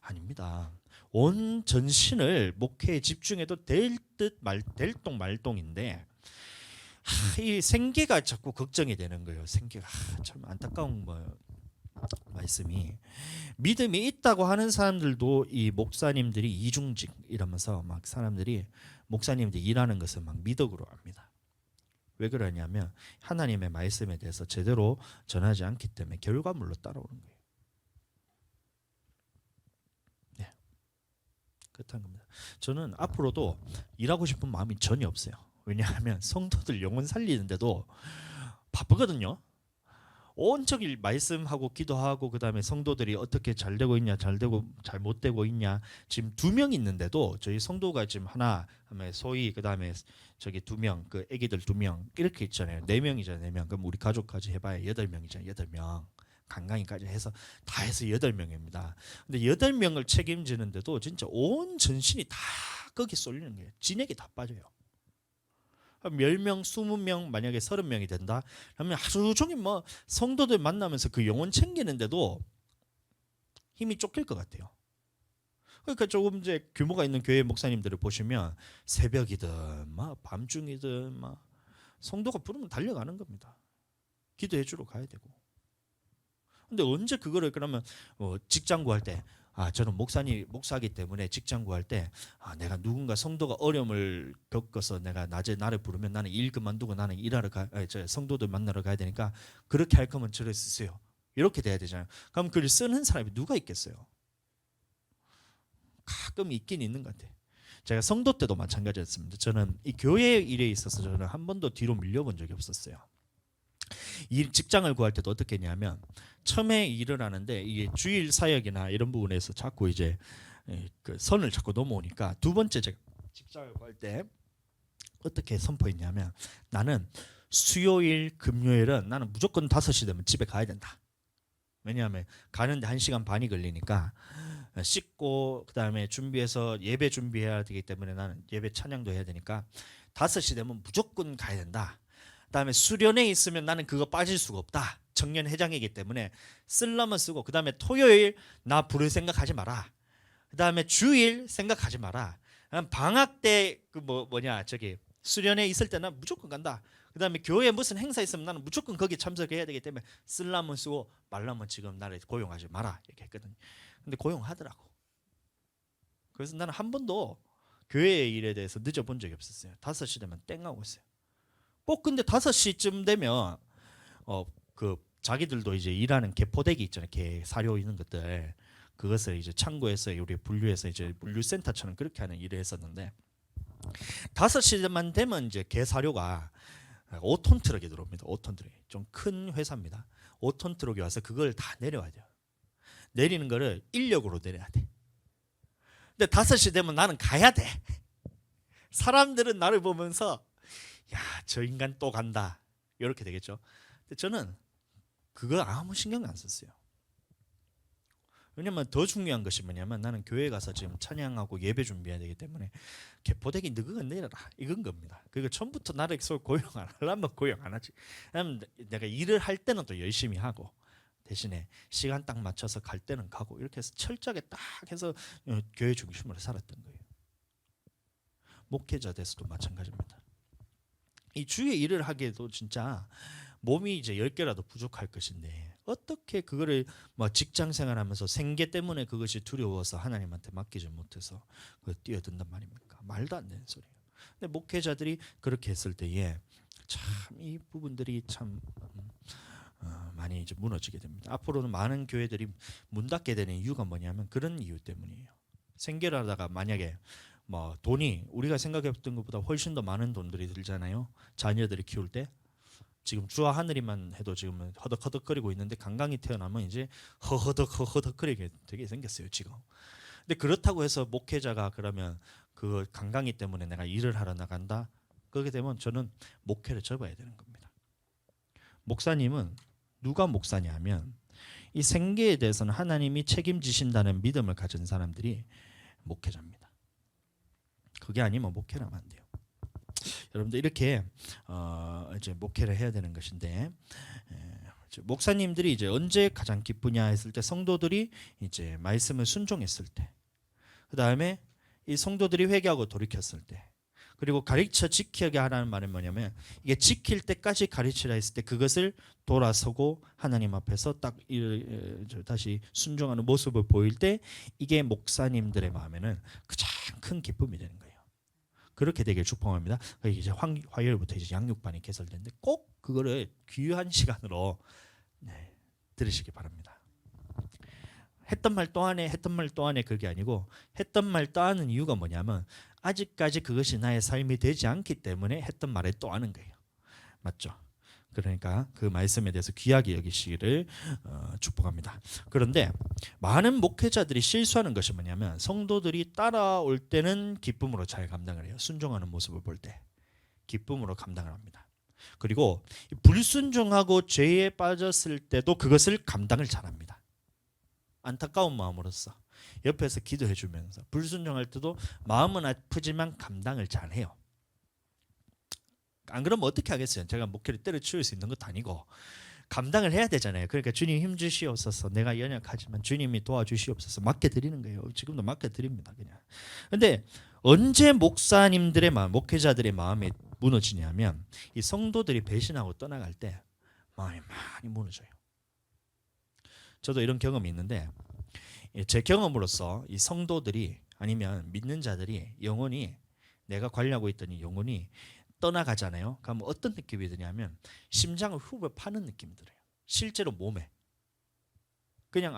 아닙니다. 온 전신을 목회에 집중해도 될 듯 될똥 말똥인데 이 생계가 자꾸 걱정이 되는 거예요. 생계가 참 안타까운 말씀이 믿음이 있다고 하는 사람들도 이 목사님들이 이중직 이러면서 막 사람들이 목사님들이 일하는 것을 막 미덕으로 합니다. 왜 그러냐면 하나님의 말씀에 대해서 제대로 전하지 않기 때문에 결과물로 따라오는 거예요. 네, 그렇다는 겁니다. 저는 앞으로도 일하고 싶은 마음이 전혀 없어요. 왜냐하면 성도들 영혼 살리는데도 바쁘거든요. 온적일 말씀하고 기도하고 그다음에 성도들이 어떻게 잘 되고 있냐, 잘 되고 잘 못 되고 있냐. 지금 2명 있는데도 저희 성도가 지금 하나, 그다음에 소희, 그다음에 저기 2명, 그 아기들 2명 이렇게 있잖아요. 4명이잖아요, 4명. 그럼 우리 가족까지 해봐야 8명이잖아요, 8명. 간강이까지 해서 다 해서 8명입니다. 근데 8명을 책임지는데도 진짜 온 전신이 다 거기 쏠리는 거예요. 진액이 다 빠져요. 10명, 20명, 만약에 30명이 된다. 그러면 하루 종일 뭐 성도들 만나면서 그 영혼 챙기는데도 힘이 쫓길 것 같아요. 그러니까 조금 이제 규모가 있는 교회 목사님들을 보시면 새벽이든 막 밤중이든 막 성도가 부르면 달려가는 겁니다. 기도해 주러 가야 되고. 근데 언제 그거를 그러면 직장 구할 때 저는 목사기 때문에 직장 구할 때 내가 누군가 성도가 어려움을 겪어서 내가 낮에 나를 부르면 나는 일 그만두고 나는 성도들 만나러 가야 되니까 그렇게 할 거면 저를 쓰세요. 이렇게 돼야 되잖아요. 그럼 글을 쓰는 사람이 누가 있겠어요? 가끔 있긴 있는 것 같아요. 제가 성도 때도 마찬가지였습니다. 저는 이 교회 일에 있어서 저는 한 번도 뒤로 밀려본 적이 없었어요. 직장을 구할 때도 어떻게 했냐면 처음에 일을 하는데 이게 주일 사역이나 이런 부분에서 자꾸 이제 그 선을 자꾸 넘어오니까 두 번째 제가 직장을 구할 때 어떻게 선포했냐면 나는 수요일 금요일은 나는 무조건 5시 되면 집에 가야 된다. 왜냐하면 가는데 1시간 반이 걸리니까 씻고 그다음에 준비해서 예배 준비해야 되기 때문에 나는 예배 찬양도 해야 되니까 5시 되면 무조건 가야 된다. 그다음에 수련회 있으면 나는 그거 빠질 수가 없다. 청년 회장이기 때문에 쓸려면 쓰고 그다음에 토요일 나 부를 생각하지 마라. 그다음에 주일 생각하지 마라. 방학 때 저기 수련회 있을 때는 무조건 간다. 그다음에 교회에 무슨 행사 있으면 나는 무조건 거기 참석해야 되기 때문에 쓸라면 쓰고 말라면 지금 나를 고용하지 마라 이렇게 했거든요. 근데 고용하더라고. 그래서 나는 한 번도 교회 일에 대해서 늦어본 적이 없었어요. 5시 되면 땡하고 있어요. 꼭 근데 5시쯤 되면 그 자기들도 이제 일하는 개포대기 있잖아요. 개 사료 있는 것들 그것을 이제 창고에서 우리 분류해서 이제 물류센터처럼 그렇게 하는 일을 했었는데 5시만 되면 이제 개 사료가 5톤 트럭이 들어옵니다. 5톤 트럭. 좀 큰 회사입니다. 5톤 트럭이 와서 그걸 다 내려야 돼요. 내리는 거를 인력으로 내려야 돼. 근데 5시 되면 나는 가야 돼. 사람들은 나를 보면서 야, 저 인간 또 간다. 이렇게 되겠죠. 근데 저는 그거 아무 신경 안 썼어요. 왜냐면 더 중요한 것이 뭐냐면 나는 교회 가서 지금 찬양하고 예배 준비해야 되기 때문에 개포대기 너가 내려라 이건 겁니다. 그리고 처음부터 나를 고용 안 하려면 고용 안 하지. 왜냐면 내가 일을 할 때는 또 열심히 하고 대신에 시간 딱 맞춰서 갈 때는 가고 이렇게 해서 철저하게 딱 해서 교회 중심으로 살았던 거예요. 목회자 돼서도 마찬가지입니다. 이 주의 일을 하기에도 진짜 몸이 이제 10개라도 부족할 것인데 어떻게 그거를 직장 생활하면서 생계 때문에 그것이 두려워서 하나님한테 맡기지 못해서 그걸 뛰어든단 말입니까? 말도 안 되는 소리예요. 근데 목회자들이 그렇게 했을 때에 참 이 부분들이 참 많이 이제 무너지게 됩니다. 앞으로는 많은 교회들이 문 닫게 되는 이유가 뭐냐면 그런 이유 때문이에요. 생계를 하다가 만약에 돈이 우리가 생각했던 것보다 훨씬 더 많은 돈들이 들잖아요. 자녀들을 키울 때 지금 주와 하늘이만 해도 지금 허덕허덕거리고 있는데 강강이 태어나면 이제 허허덕거리게 되게 생겼어요 지금. 근데 그렇다고 해서 목회자가 그러면 그 강강이 때문에 내가 일을 하러 나간다. 그렇게 되면 저는 목회를 접어야 되는 겁니다. 목사님은 누가 목사냐면 이 생계에 대해서는 하나님이 책임지신다는 믿음을 가진 사람들이 목회자입니다. 그게 아니면 목회를 하면 안 돼요. 여러분들 이렇게 이제 목회를 해야 되는 것인데 목사님들이 이제 언제 가장 기쁘냐 했을 때 성도들이 이제 말씀을 순종했을 때, 그 다음에 이 성도들이 회개하고 돌이켰을 때, 그리고 가르쳐 지키게 하라는 말은 뭐냐면 이게 지킬 때까지 가르치라 했을 때 그것을 돌아서고 하나님 앞에서 딱 다시 순종하는 모습을 보일 때 이게 목사님들의 마음에는 가장 큰 기쁨이 되는 거예요. 그렇게 되길 축복합니다. 이제 화요일부터 이제 양육반이 개설되는데 꼭 그거를 귀한 시간으로 들으시기 바랍니다. 했던 말 또 하네, 했던 말 또 하네 그게 아니고 했던 말 또 하는 이유가 뭐냐면 아직까지 그것이 나의 삶이 되지 않기 때문에 했던 말에 또 하는 거예요. 맞죠? 그러니까 그 말씀에 대해서 귀하게 여기시기를 축복합니다. 그런데 많은 목회자들이 실수하는 것이 뭐냐면 성도들이 따라올 때는 기쁨으로 잘 감당을 해요. 순종하는 모습을 볼 때 기쁨으로 감당을 합니다. 그리고 불순종하고 죄에 빠졌을 때도 그것을 감당을 잘합니다. 안타까운 마음으로써 옆에서 기도해 주면서 불순종할 때도 마음은 아프지만 감당을 잘해요. 안 그러면 어떻게 하겠어요? 제가 목회를 때려치울 수 있는 것도 아니고 감당을 해야 되잖아요. 그러니까 주님 힘 주시옵소서. 내가 연약하지만 주님이 도와주시옵소서. 맡겨드리는 거예요. 지금도 맡겨드립니다. 그냥. 근데 언제 목사님들의 마음, 목회자들의 마음이 무너지냐면 이 성도들이 배신하고 떠나갈 때 마음이 많이 무너져요. 저도 이런 경험이 있는데 제 경험으로서 이 성도들이 아니면 믿는 자들이 영혼이 내가 관리하고 있던 이 영혼이 떠나가잖아요. 그러면 어떤 느낌이 드냐면 심장을 후벼 파는 느낌이 들어요. 실제로 몸에. 그냥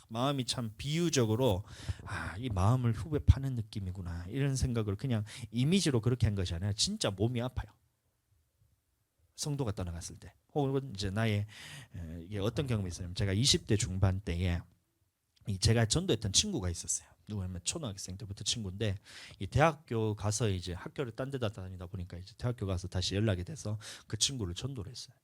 마음이 참 비유적으로 이 마음을 후벼 파는 느낌이구나 이런 생각을 그냥 이미지로 그렇게 한 것이 아니라 진짜 몸이 아파요. 성도가 떠나갔을 때. 혹은 이제 나의 이게 어떤 경험이 있어요. 제가 20대 중반 때에 제가 전도했던 친구가 있었어요. 누구냐면 초등학생 때부터 친구인데 이 대학교 가서 이제 학교를 딴 데다 다니다 보니까 이제 대학교 가서 다시 연락이 돼서 그 친구를 전도를 했어요.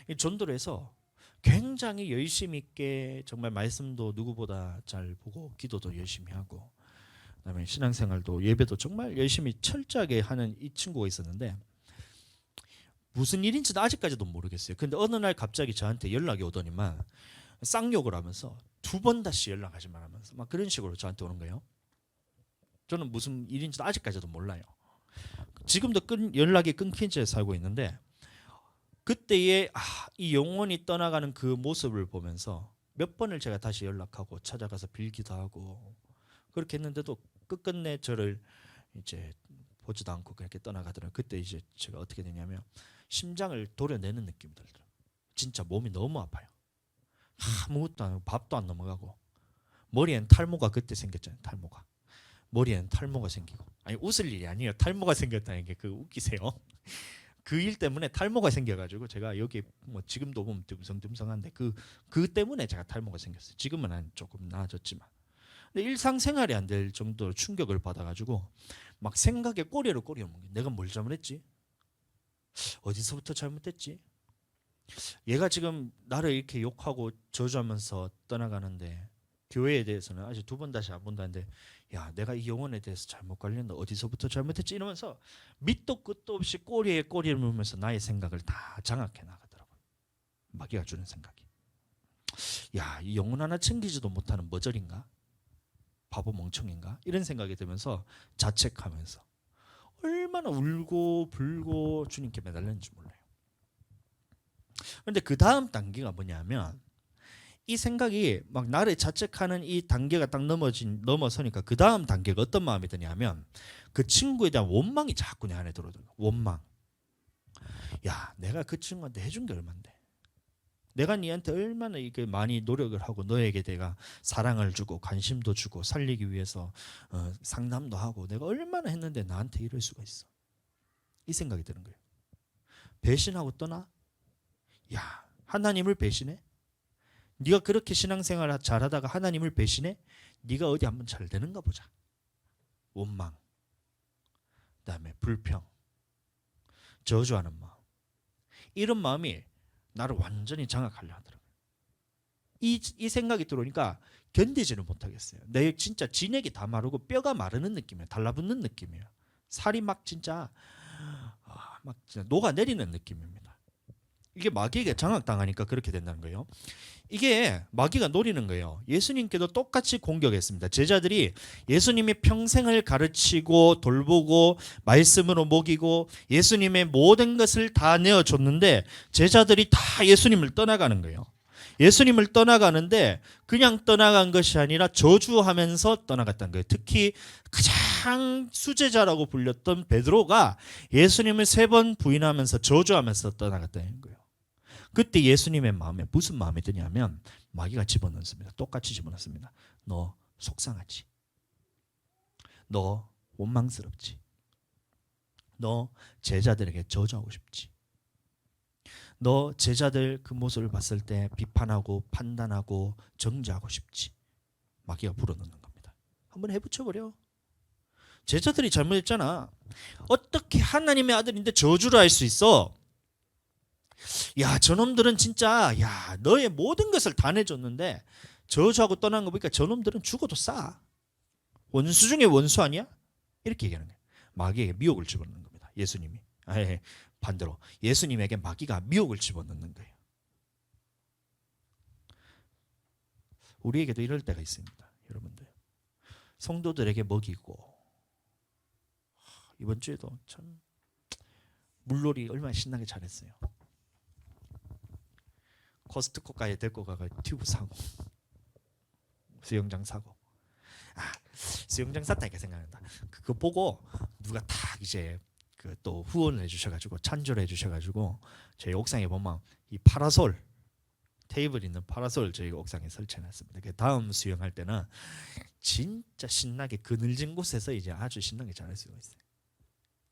이 전도를 해서 굉장히 열심히 있게 정말 말씀도 누구보다 잘 보고 기도도 열심히 하고 그다음에 신앙생활도 예배도 정말 열심히 철저하게 하는 이 친구가 있었는데 무슨 일인지도 아직까지도 모르겠어요. 근데 어느 날 갑자기 저한테 연락이 오더니만 쌍욕을 하면서 2번 다시 연락하지 말하면서 막 그런 식으로 저한테 오는 거예요. 저는 무슨 일인지도 아직까지도 몰라요. 지금도 연락이 끊긴 채 살고 있는데 그때의 이 영혼이 떠나가는 그 모습을 보면서 몇 번을 제가 다시 연락하고 찾아가서 빌기도 하고 그렇게 했는데도 끝끝내 저를 이제 보지도 않고 그렇게 떠나가더라고요. 그때 이제 제가 어떻게 되냐면 심장을 도려내는 느낌이 들더라고요. 진짜 몸이 너무 아파요. 아무것도 안 하고 밥도 안 넘어가고 머리엔 탈모가 그때 생겼잖아요. 탈모가 머리엔 탈모가 생기고 아니 웃을 일이 아니에요. 탈모가 생겼다는 게 그 웃기세요? 그 일 때문에 탈모가 생겨가지고 제가 여기 뭐 지금도 보면 듬성듬성한데 그 때문에 제가 탈모가 생겼어요. 지금은 조금 나아졌지만 근데 일상생활이 안 될 정도로 충격을 받아가지고 막 생각에 꼬리를 먹는 내가 뭘 잘못했지? 어디서부터 잘못했지? 얘가 지금 나를 이렇게 욕하고 저주하면서 떠나가는데 교회에 대해서는 아직 2번 다시 안 본다는데 야 내가 이 영혼에 대해서 잘못 관리했는데 어디서부터 잘못했지 이러면서 밑도 끝도 없이 꼬리에 꼬리를 물면서 나의 생각을 다 장악해 나가더라고요. 마귀가 주는 생각이 야 이 영혼 하나 챙기지도 못하는 머저린가? 바보 멍청인가? 이런 생각이 들면서 자책하면서 얼마나 울고 불고 주님께 매달렸는지 몰라요. 그런데 그 다음 단계가 뭐냐면 이 생각이 막 나를 자책하는 이 단계가 딱 넘어서니까 그 다음 단계가 어떤 마음이 드냐면 그 친구에 대한 원망이 자꾸 내 안에 들어오더라고요. 원망. 야 내가 그 친구한테 해준 게 얼만데 내가 니한테 얼마나 이게 많이 노력을 하고 너에게 내가 사랑을 주고 관심도 주고 살리기 위해서 상담도 하고 내가 얼마나 했는데 나한테 이럴 수가 있어. 이 생각이 드는 거예요. 배신하고 떠나? 야 하나님을 배신해? 네가 그렇게 신앙생활 잘하다가 하나님을 배신해? 네가 어디 한번 잘 되는가 보자. 원망, 그다음에 불평, 저주하는 마음. 이런 마음이 나를 완전히 장악하려 하더라고요. 이 생각이 들어오니까 견디지를 못하겠어요. 내 진짜 진액이 다 마르고 뼈가 마르는 느낌이에요. 달라붙는 느낌이에요. 살이 막 진짜 막 진짜 녹아내리는 느낌입니다. 이게 마귀에게 장악당하니까 그렇게 된다는 거예요. 이게 마귀가 노리는 거예요. 예수님께도 똑같이 공격했습니다. 제자들이 예수님이 평생을 가르치고 돌보고 말씀으로 먹이고 예수님의 모든 것을 다 내어줬는데 제자들이 다 예수님을 떠나가는 거예요. 예수님을 떠나가는데 그냥 떠나간 것이 아니라 저주하면서 떠나갔다는 거예요. 특히 가장 수제자라고 불렸던 베드로가 예수님을 3번 부인하면서 저주하면서 떠나갔다는 거예요. 그때 예수님의 마음에 무슨 마음이 드냐면 마귀가 집어넣습니다. 똑같이 집어넣습니다. 너 속상하지? 너 원망스럽지? 너 제자들에게 저주하고 싶지? 너 제자들 그 모습을 봤을 때 비판하고 판단하고 정죄하고 싶지? 마귀가 불어넣는 겁니다. 한번 해붙여버려. 제자들이 잘못했잖아. 어떻게 하나님의 아들인데 저주를 할 수 있어? 야, 저놈들은 진짜 야, 너의 모든 것을 다 내줬는데 저주하고 떠난 거 보니까 저놈들은 죽어도 싸. 원수 중에 원수 아니야? 이렇게 얘기하는 거예요. 마귀에게 미혹을 집어넣는 겁니다. 예수님이. 아예 반대로 예수님에게 마귀가 미혹을 집어넣는 거예요. 우리에게도 이럴 때가 있습니다. 여러분들. 성도들에게 먹이고 이번 주에도 참 물놀이 얼마나 신나게 잘했어요. 코스트코까지 데리고 가가 튜브 사고 수영장 사고. 수영장 샀다니까 생각난다. 그거 보고 누가 딱 이제 그 또 후원을 해주셔가지고 찬조를 해주셔가지고 저희 옥상에 보면 이 파라솔 테이블 있는 파라솔 저희 옥상에 설치해놨습니다. 그 다음 수영할 때는 진짜 신나게 그늘진 곳에서 이제 아주 신나게 잘할 수가 있어요.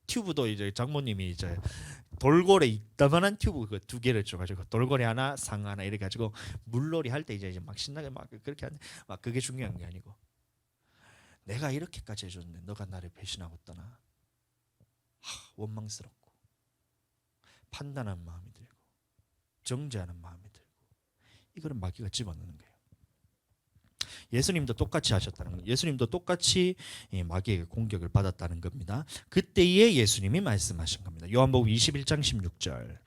튜브도 이제 장모님이 이제 돌고래 이따만한 튜브 그 2개를 줘가지고 돌고래 하나 상 하나 이래 가지고 물놀이 할 때 이제 막 신나게 막 그렇게 하는데 막 그게 중요한 게 아니고 내가 이렇게까지 해줬는데 너가 나를 배신하고 떠나. 원망스럽고 판단하는 마음이 들고 정죄하는 마음이 들고 이거는 마귀가 집어넣는 거예요. 예수님도 똑같이 하셨다는 거예요. 예수님도 똑같이 마귀에게 공격을 받았다는 겁니다. 그때에 예수님이 말씀하신 겁니다. 요한복음 21장 16절.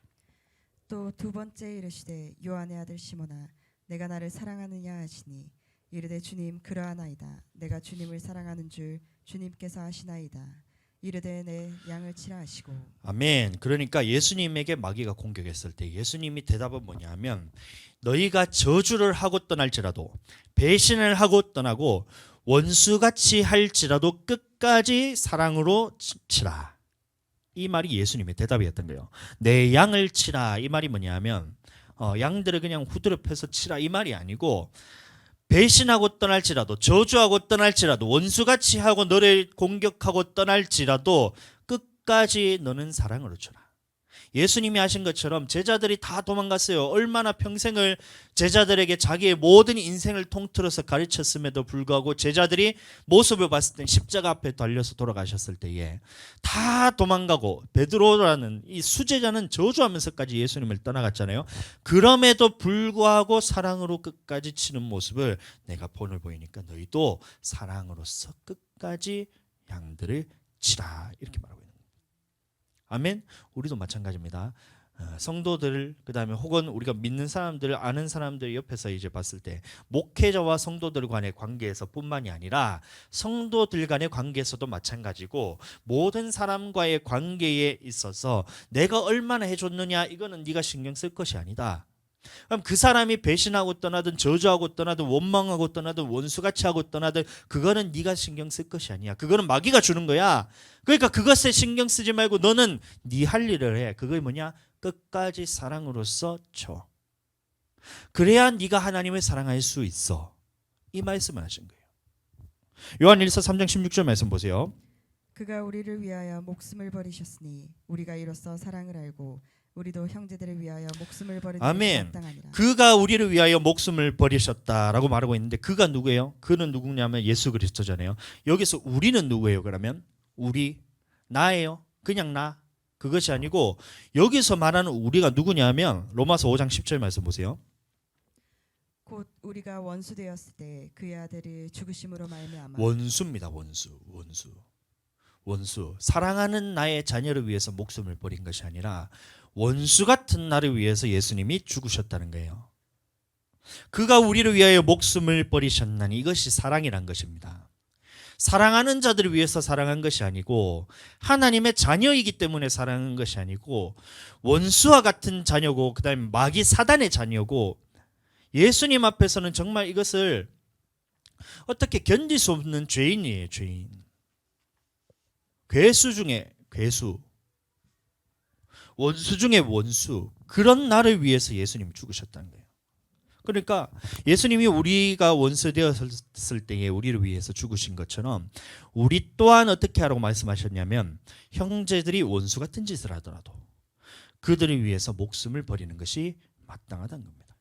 또 두 번째 이르시되 요한의 아들 시몬아 내가 나를 사랑하느냐 하시니 이르되 주님 그러하나이다. 내가 주님을 사랑하는 줄 주님께서 아시나이다. 이르되 내 양을 치라 하시고. 아멘. 그러니까 예수님에게 마귀가 공격했을 때 예수님이 대답은 뭐냐면 너희가 저주를 하고 떠날지라도 배신을 하고 떠나고 원수같이 할지라도 끝까지 사랑으로 치라. 이 말이 예수님의 대답이었던 거예요. 내 양을 치라. 이 말이 뭐냐면 양들을 그냥 후드려 패서 치라 이 말이 아니고 배신하고 떠날지라도 저주하고 떠날지라도 원수같이 하고 너를 공격하고 떠날지라도 끝까지 너는 사랑으로 주라. 예수님이 하신 것처럼 제자들이 다 도망갔어요. 얼마나 평생을 제자들에게 자기의 모든 인생을 통틀어서 가르쳤음에도 불구하고 제자들이 모습을 봤을 때 십자가 앞에 달려서 돌아가셨을 때에 다 도망가고 베드로라는 이 수제자는 저주하면서까지 예수님을 떠나갔잖아요. 그럼에도 불구하고 사랑으로 끝까지 치는 모습을 내가 본을 보이니까 너희도 사랑으로서 끝까지 양들을 치라 이렇게 말하고 있는 거예요. 아멘. 우리도 마찬가지입니다. 성도들 그다음에 혹은 우리가 믿는 사람들 아는 사람들 옆에서 이제 봤을 때 목회자와 성도들 간의 관계에서뿐만이 아니라 성도들 간의 관계에서도 마찬가지고 모든 사람과의 관계에 있어서 내가 얼마나 해줬느냐 이거는 네가 신경 쓸 것이 아니다. 그럼 그 사람이 배신하고 떠나든 저주하고 떠나든 원망하고 떠나든 원수같이 하고 떠나든 그거는 네가 신경 쓸 것이 아니야. 그거는 마귀가 주는 거야. 그러니까 그것에 신경 쓰지 말고 너는 네 할 일을 해. 그게 뭐냐? 끝까지 사랑으로서 쳐. 그래야 네가 하나님을 사랑할 수 있어. 이 말씀을 하신 거예요. 요한일서 3장 16절 말씀 보세요. 그가 우리를 위하여 목숨을 버리셨으니 우리가 이로써 사랑을 알고 우리도 형제들을 위하여 목숨을 버리는 것이 아멘. 마땅하니라. 그가 우리를 위하여 목숨을 버리셨다라고 말하고 있는데 그가 누구예요? 그는 누구냐면 예수 그리스도잖아요. 여기서 우리는 누구예요? 그러면 우리 나예요. 그냥 나. 그것이 아니고 여기서 말하는 우리가 누구냐면 로마서 5장 10절 말씀 보세요. 곧 우리가 원수 되었을 때 그의 아들이 죽으심으로 말미암아. 원수입니다. 원수. 사랑하는 나의 자녀를 위해서 목숨을 버린 것이 아니라 원수 같은 나를 위해서 예수님이 죽으셨다는 거예요. 그가 우리를 위하여 목숨을 버리셨나니 이것이 사랑이란 것입니다. 사랑하는 자들을 위해서 사랑한 것이 아니고 하나님의 자녀이기 때문에 사랑한 것이 아니고 원수와 같은 자녀고 그다음에 마귀 사단의 자녀고 예수님 앞에서는 정말 이것을 어떻게 견딜 수 없는 죄인이에요. 죄인. 괴수 중에 괴수. 원수 중에 원수. 그런 나를 위해서 예수님이 죽으셨다는 거예요. 그러니까 예수님이 우리가 원수 되었을 때에 우리를 위해서 죽으신 것처럼 우리 또한 어떻게 하라고 말씀하셨냐면 형제들이 원수 같은 짓을 하더라도 그들을 위해서 목숨을 버리는 것이 마땅하다는 겁니다.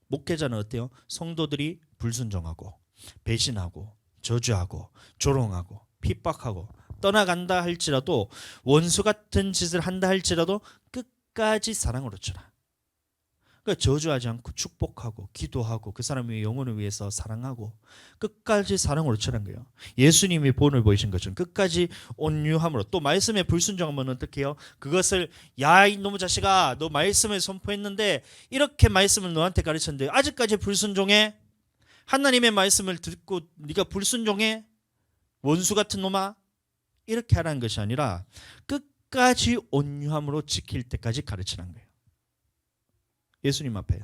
목회자는 어때요? 성도들이 불순종하고 배신하고 저주하고 조롱하고 핍박하고 떠나간다 할지라도 원수 같은 짓을 한다 할지라도 끝까지 사랑으로 쳐라. 그러니까 저주하지 않고 축복하고 기도하고 그 사람의 영혼을 위해서 사랑하고 끝까지 사랑으로 쳐라는 거예요. 예수님이 본을 보이신 것처럼 끝까지 온유함으로, 또 말씀에 불순종하면 어떻게 해요? 그것을 야 이놈의 자식아 너 말씀을 선포했는데 이렇게 말씀을 너한테 가르쳤는데 아직까지 불순종해? 하나님의 말씀을 듣고 네가 불순종해? 원수 같은 놈아? 이렇게 하라는 것이 아니라 끝까지 온유함으로 지킬 때까지 가르치라는 거예요. 예수님 앞에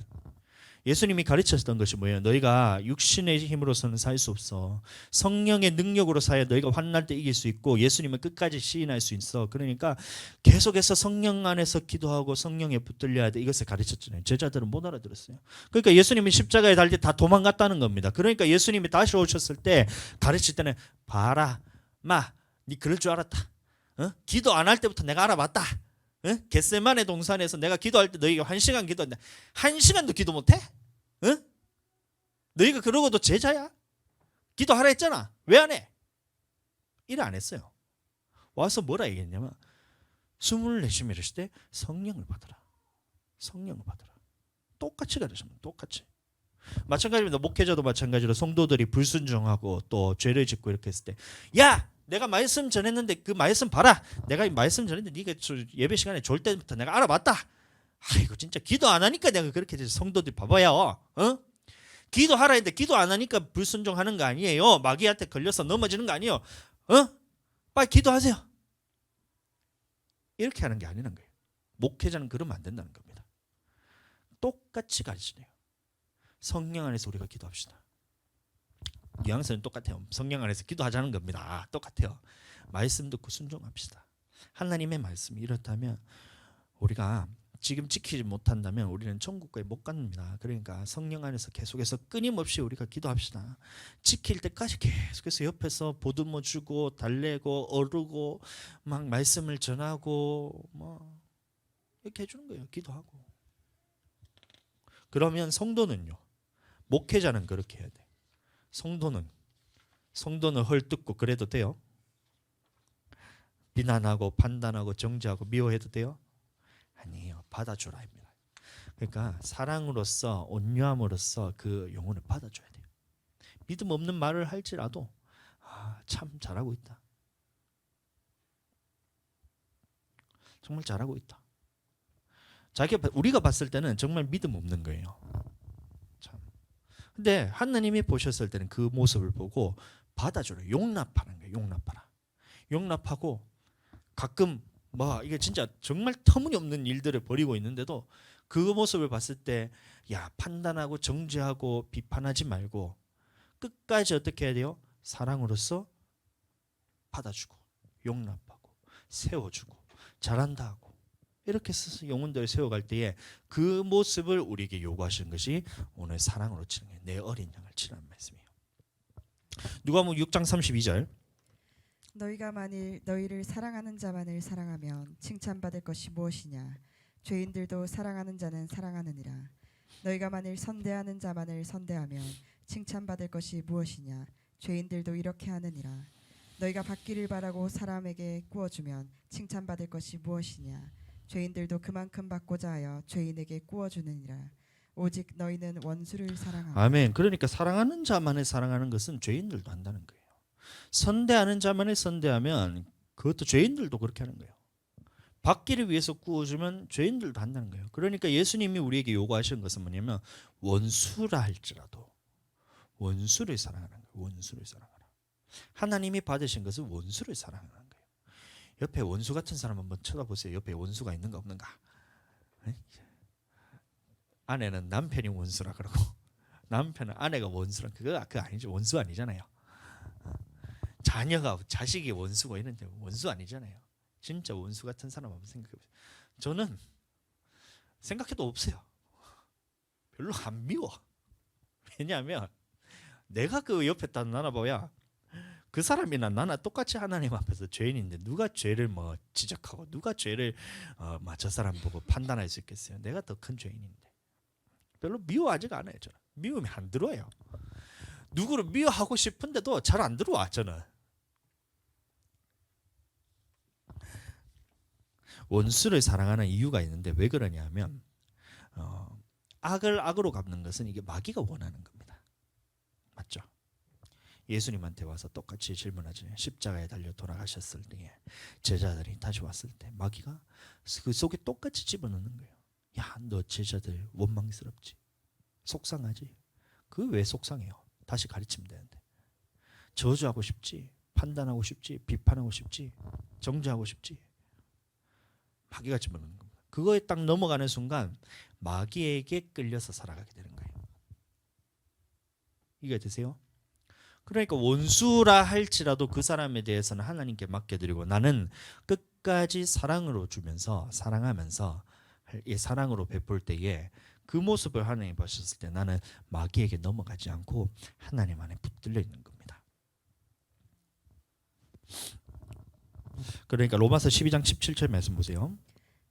예수님이 가르쳤던 것이 뭐예요? 너희가 육신의 힘으로서는 살 수 없어. 성령의 능력으로 사야 너희가 환난 때 이길 수 있고 예수님을 끝까지 시인할 수 있어. 그러니까 계속해서 성령 안에서 기도하고 성령에 붙들려야 돼. 이것을 가르쳤잖아요. 제자들은 못 알아들었어요. 그러니까 예수님이 십자가에 달릴 때 다 도망갔다는 겁니다. 그러니까 예수님이 다시 오셨을 때 가르칠 때는 봐라 마, 네 그럴 줄 알았다. 기도 안 할 때부터 내가 알아봤다. 겟세마네 동산에서 내가 기도할 때 너희가 1시간 기도했는데 1시간도 기도 못해? 너희가 그러고도 제자야? 기도하라 했잖아. 왜 안 해? 일 안 했어요. 와서 뭐라 얘기했냐면 숨을 내쉬며 이랬을 때 성령을 받아라. 성령을 받아라. 똑같이 가르쳤습니다. 똑같이. 마찬가지입니다. 목회자도 마찬가지로 성도들이 불순종하고 또 죄를 짓고 이렇게 했을 때 야! 내가 말씀 전했는데 그 말씀 봐라. 내가 이 말씀 전했는데 네가 예배 시간에 졸 때부터 내가 알아봤다. 아이고 진짜 기도 안 하니까 내가 그렇게 돼서 성도들이 봐봐요. 기도하라 했는데 기도 안 하니까 불순종하는 거 아니에요. 마귀한테 걸려서 넘어지는 거 아니에요. 빨리 기도하세요. 이렇게 하는 게 아니라는 거예요. 목회자는 그러면 안 된다는 겁니다. 똑같이 가르치네요. 성령 안에서 우리가 기도합시다. 뉘앙스는 똑같아요. 성령 안에서 기도하자는 겁니다. 똑같아요. 말씀 듣고 순종합시다. 하나님의 말씀이 이렇다면 우리가 지금 지키지 못한다면 우리는 천국에 못 갑니다. 그러니까 성령 안에서 계속해서 끊임없이 우리가 기도합시다. 지킬 때까지 계속해서 옆에서 보듬어 주고 달래고 어르고 막 말씀을 전하고 뭐 이렇게 해주는 거예요. 기도하고. 그러면 성도는요. 목회자는 그렇게 해야 돼. 성도는 헐뜯고 그래도 돼요? 비난하고 판단하고 정죄하고 미워해도 돼요? 아니에요. 받아주라입니다. 그러니까 사랑으로서 온유함으로써 그 영혼을 받아줘야 돼요. 믿음 없는 말을 할지라도 참 잘하고 있다. 정말 잘하고 있다. 우리가 봤을 때는 정말 믿음 없는 거예요. 참. 근데 하나님이 보셨을 때는 그 모습을 보고 받아줘요. 용납하는 거예요. 용납하고 가끔 이게 진짜 정말 터무니없는 일들을 벌이고 있는데도 그 모습을 봤을 때 판단하고 정죄하고 비판하지 말고 끝까지 어떻게 해야 돼요? 사랑으로서 받아주고 용납하고 세워주고 잘한다 하고 이렇게 해서 영혼들을 세워갈 때에 그 모습을 우리에게 요구하시는 것이 오늘 사랑으로 치는 거예요. 내 어린 양을 치라는 말씀이에요. 누가복음 6장 32절. 너희가 만일 너희를 사랑하는 자만을 사랑하면 칭찬받을 것이 무엇이냐? 죄인들도 사랑하는 자는 사랑하느니라. 너희가 만일 선대하는 자만을 선대하면 칭찬받을 것이 무엇이냐? 죄인들도 이렇게 하느니라. 너희가 받기를 바라고 사람에게 구워주면 칭찬받을 것이 무엇이냐? 죄인들도 그만큼 받고자 하여 죄인에게 구워주느니라. 오직 너희는 원수를 사랑하라. 아멘. 그러니까 사랑하는 자만을 사랑하는 것은 죄인들도 한다는 거예요. 선대하는 자만을 선대하면 그것도 죄인들도 그렇게 하는 거예요. 받기를 위해서 구워주면 죄인들도 한다는 거예요. 그러니까 예수님이 우리에게 요구하시는 것은 뭐냐면 원수라 할지라도 원수를 사랑하는 거예요. 원수를 사랑하라. 하나님이 받으신 것은 원수를 사랑하는 거예요. 옆에 원수 같은 사람 한번 쳐다보세요. 옆에 원수가 있는가 없는가. 아내는 남편이 원수라 그러고 남편은 아내가 원수라 그거 아니죠. 원수 아니잖아요. 자녀가 자식이 원수고 이런데 원수 아니잖아요. 진짜 원수 같은 사람 한번 생각해보세요. 저는 생각해도 없어요. 별로 안 미워. 왜냐하면 내가 그 옆에 딱 나눠봐야 그 사람이나 나나 똑같이 하나님 앞에서 죄인인데 누가 죄를 뭐 지적하고 누가 죄를 저 사람 보고 판단할 수 있겠어요? 내가 더 큰 죄인인데. 별로 미워하지가 않아요. 저는 미움이 안 들어요. 누구를 미워하고 싶은데도 잘 안 들어와. 저는 원수를 사랑하는 이유가 있는데 왜 그러냐면 악을 악으로 갚는 것은 이게 마귀가 원하는 겁니다. 맞죠? 예수님한테 와서 똑같이 질문하죠. 십자가에 달려 돌아가셨을 때에 제자들이 다시 왔을 때 마귀가 그 속에 똑같이 집어넣는 거예요. 야, 너 제자들 원망스럽지? 속상하지? 그 왜 속상해요? 다시 가르치면 되는데. 저주하고 싶지? 판단하고 싶지? 비판하고 싶지? 정죄하고 싶지? 마귀가 집어넣는 겁니다. 그거에 딱 넘어가는 순간 마귀에게 끌려서 살아가게 되는 거예요. 이해되세요? 그러니까 원수라 할지라도 그 사람에 대해서는 하나님께 맡겨드리고 나는 끝까지 사랑으로 주면서 사랑하면서 이 사랑으로 베풀 때에 그 모습을 하나님 보셨을 때 나는 마귀에게 넘어가지 않고 하나님 안에 붙들려 있는 겁니다. 그러니까 로마서 12장 17절 말씀 보세요.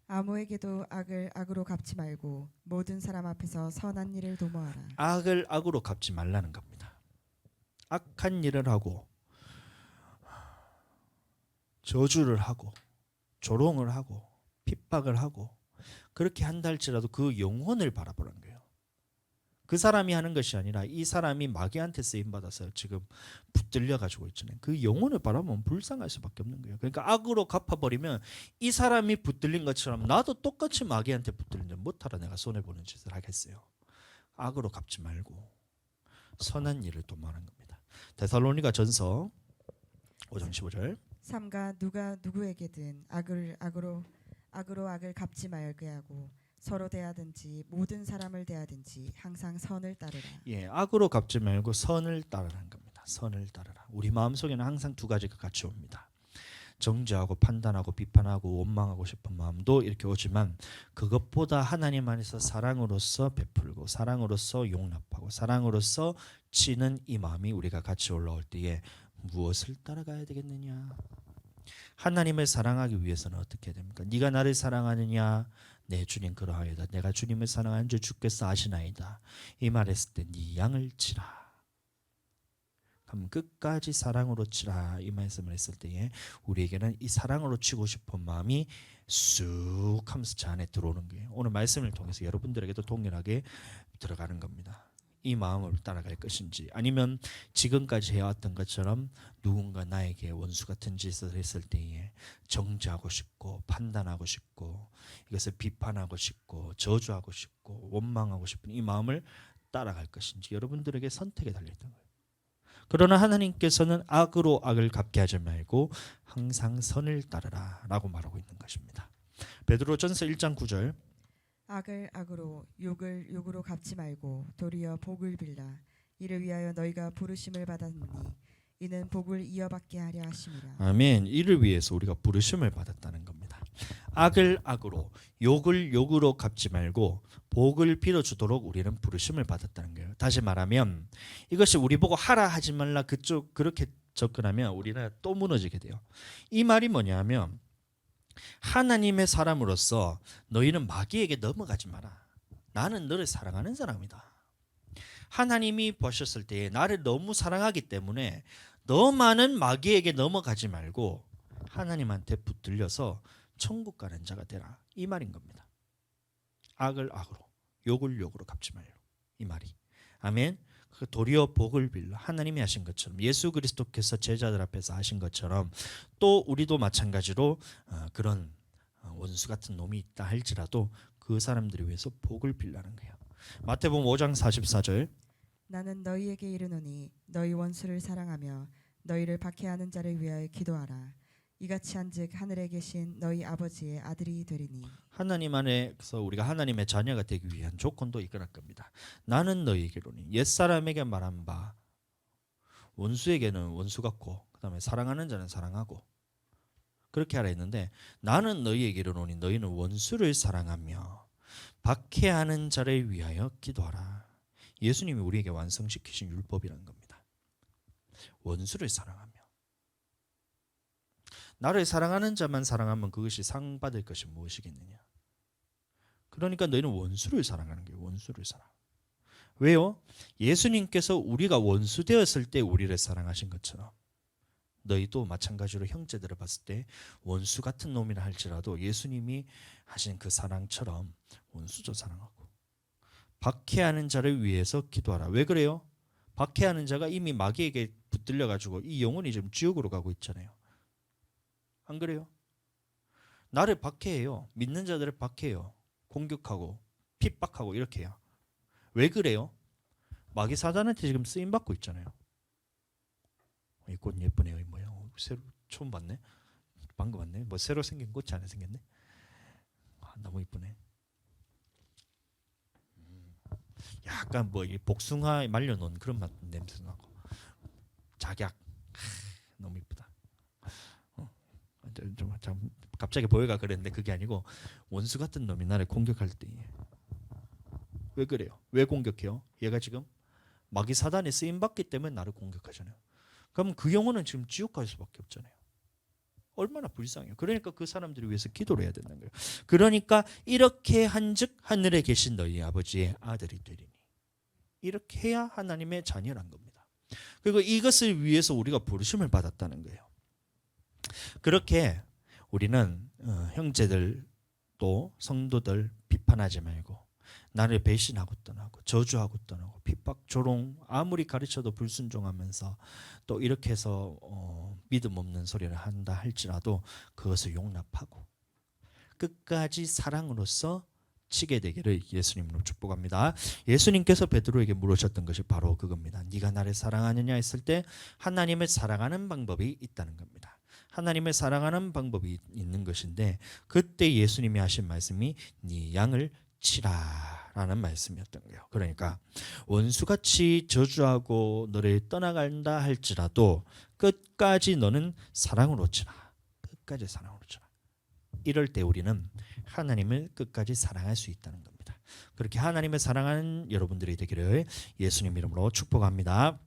아무에게도 악을 악으로 갚지 말고 모든 사람 앞에서 선한 일을 도모하라. 악을 악으로 갚지 말라는 겁니다. 악한 일을 하고 저주를 하고 조롱을 하고 핍박을 하고 그렇게 한다 할지라도 그 영혼을 바라보라는 거예요. 그 사람이 하는 것이 아니라 이 사람이 마귀한테 쓰임 받아서 지금 붙들려 가지고 있잖아요. 그 영혼을 바라보면 불쌍할 수밖에 없는 거예요. 그러니까 악으로 갚아버리면 이 사람이 붙들린 것처럼 나도 똑같이 마귀한테 붙들리는데 못하라 내가 손해보는 짓을 하겠어요. 악으로 갚지 말고 선한 일을 도모하는 겁니다. 데살로니가 전서 5장 15절. 삼가 누가 누구에게든 악을 악을 갚지 말게 하고 서로 대하든지 모든 사람을 대하든지 항상 선을 따르라. 예, 악으로 갚지 말고 선을 따르라는 겁니다. 선을 따르라. 우리 마음속에는 항상 두 가지가 같이 옵니다. 정죄하고 판단하고 비판하고 원망하고 싶은 마음도 이렇게 오지만 그것보다 하나님 안에서 사랑으로서 베풀고 사랑으로서 용납하고 사랑으로서 치는 이 마음이 우리가 같이 올라올 때에 무엇을 따라가야 되겠느냐? 하나님을 사랑하기 위해서는 어떻게 해야 됩니까? 네가 나를 사랑하느냐? 내 주님 그러하이다. 내가 주님을 사랑하는 줄 주께서 아시나이다. 이 말했을 때 네 양을 치라. 그럼 끝까지 사랑으로 치라 이 말씀을 했을 때에 우리에게는 이 사랑으로 치고 싶은 마음이 쑥 하면서 저 안에 들어오는 거예요. 오늘 말씀을 통해서 여러분들에게도 동일하게 들어가는 겁니다. 이 마음을 따라갈 것인지 아니면 지금까지 해왔던 것처럼 누군가 나에게 원수 같은 짓을 했을 때에 정죄하고 싶고 판단하고 싶고 이것을 비판하고 싶고 저주하고 싶고 원망하고 싶은 이 마음을 따라갈 것인지 여러분들에게 선택에 달려있던 거예요. 그러나 하나님께서는 악으로 악을 갚게 하지 말고 항상 선을 따르라 라고 말하고 있는 것입니다. 베드로전서 1장 9절. 악을 악으로 욕을 욕으로 갚지 말고 도리어 복을 빌라. 이를 위하여 너희가 부르심을 받았느니 이는 복을 이어받게 하려 하심이라. 아멘. 이를 위해서 우리가 부르심을 받았다는 겁니다. 악을 악으로 욕을 욕으로 갚지 말고 복을 빌어주도록 우리는 부르심을 받았다는 거예요. 다시 말하면 이것이 우리 보고 하라 하지 말라 그쪽 그렇게 접근하면 우리는 또 무너지게 돼요. 이 말이 뭐냐면 하나님의 사람으로서 너희는 마귀에게 넘어가지 마라. 나는 너를 사랑하는 사람이다. 하나님이 보셨을 때 나를 너무 사랑하기 때문에 너만은 마귀에게 넘어가지 말고 하나님한테 붙들려서 천국 가는 자가 되라. 이 말인 겁니다. 악을 악으로 욕을 욕으로 갚지 말고 이 말이. 아멘. 도리어 복을 빌라. 하나님이 하신 것처럼 예수 그리스도께서 제자들 앞에서 하신 것처럼 또 우리도 마찬가지로 그런 원수 같은 놈이 있다 할지라도 그 사람들을 위해서 복을 빌라는 거예요. 마태복음 5장 44절. 나는 너희에게 이르노니 너희 원수를 사랑하며 너희를 박해하는 자를 위하여 기도하라. 이같이 한즉 하늘에 계신 너희 아버지의 아들이 되리니. 하나님 안에서 우리가 하나님의 자녀가 되기 위한 조건도 이끌할 겁니다. 나는 너희에게로니 옛사람에게 말한 바 원수에게는 원수 같고 그다음에 사랑하는 자는 사랑하고 그렇게 하라 했는데 나는 너희에게 이르노니 너희는 원수를 사랑하며 박해하는 자를 위하여 기도하라. 예수님이 우리에게 완성시키신 율법이라는 겁니다. 원수를 사랑하며 나를 사랑하는 자만 사랑하면 그것이 상받을 것이 무엇이겠느냐. 그러니까 너희는 원수를 사랑하는 거예요. 원수를 사랑. 왜요? 예수님께서 우리가 원수 되었을 때 우리를 사랑하신 것처럼 너희도 마찬가지로 형제들을 봤을 때 원수 같은 놈이라 할지라도 예수님이 하신 그 사랑처럼 원수도 사랑하고 박해하는 자를 위해서 기도하라. 왜 그래요? 박해하는 자가 이미 마귀에게 붙들려 가지고 이 영혼이 지금 지옥으로 가고 있잖아요. 안 그래요? 나를 박해해요. 믿는 자들을 박해해요. 공격하고 핍박하고 이렇게 해요. 왜 그래요? 마귀 사단한테 지금 쓰임 받고 있잖아요. 이 꽃 예쁘네요. 이 뭐야? 새로 처음 봤네. 방금 봤네. 뭐 새로 생긴 꽃이 하나 생겼네. 너무 이쁘네. 약간 뭐 이 복숭아 말려놓은 그런 맛 냄새 나고 작약 너무 이쁘다. 좀 갑자기 보여가 그랬는데 그게 아니고 원수 같은 놈이 나를 공격할 때 왜 그래요? 왜 공격해요? 얘가 지금 마귀 사단에 쓰임 받기 때문에 나를 공격하잖아요. 그럼 그 영혼은 지금 지옥 갈 수밖에 없잖아요. 얼마나 불쌍해요. 그러니까 그 사람들을 위해서 기도를 해야 된다는 거예요. 그러니까 이렇게 한즉 하늘에 계신 너희 아버지의 아들이 되리니. 이렇게 해야 하나님의 자녀란 겁니다. 그리고 이것을 위해서 우리가 부르심을 받았다는 거예요. 그렇게 우리는 형제들 또 성도들 비판하지 말고 나를 배신하고 떠나고 저주하고 떠나고 핍박 조롱 아무리 가르쳐도 불순종하면서 또 이렇게 해서 믿음 없는 소리를 한다 할지라도 그것을 용납하고 끝까지 사랑으로서 치게 되기를 예수님으로 축복합니다. 예수님께서 베드로에게 물으셨던 것이 바로 그겁니다. 네가 나를 사랑하느냐 했을 때 하나님을 사랑하는 방법이 있다는 겁니다. 하나님을 사랑하는 방법이 있는 것인데 그때 예수님이 하신 말씀이 네 양을 치라라는 말씀이었던 거예요. 그러니까 원수같이 저주하고 너를 떠나간다 할지라도 끝까지 너는 사랑으로 치라. 끝까지 사랑으로 치라. 이럴 때 우리는 하나님을 끝까지 사랑할 수 있다는 겁니다. 그렇게 하나님을 사랑하는 여러분들이 되기를 예수님 이름으로 축복합니다.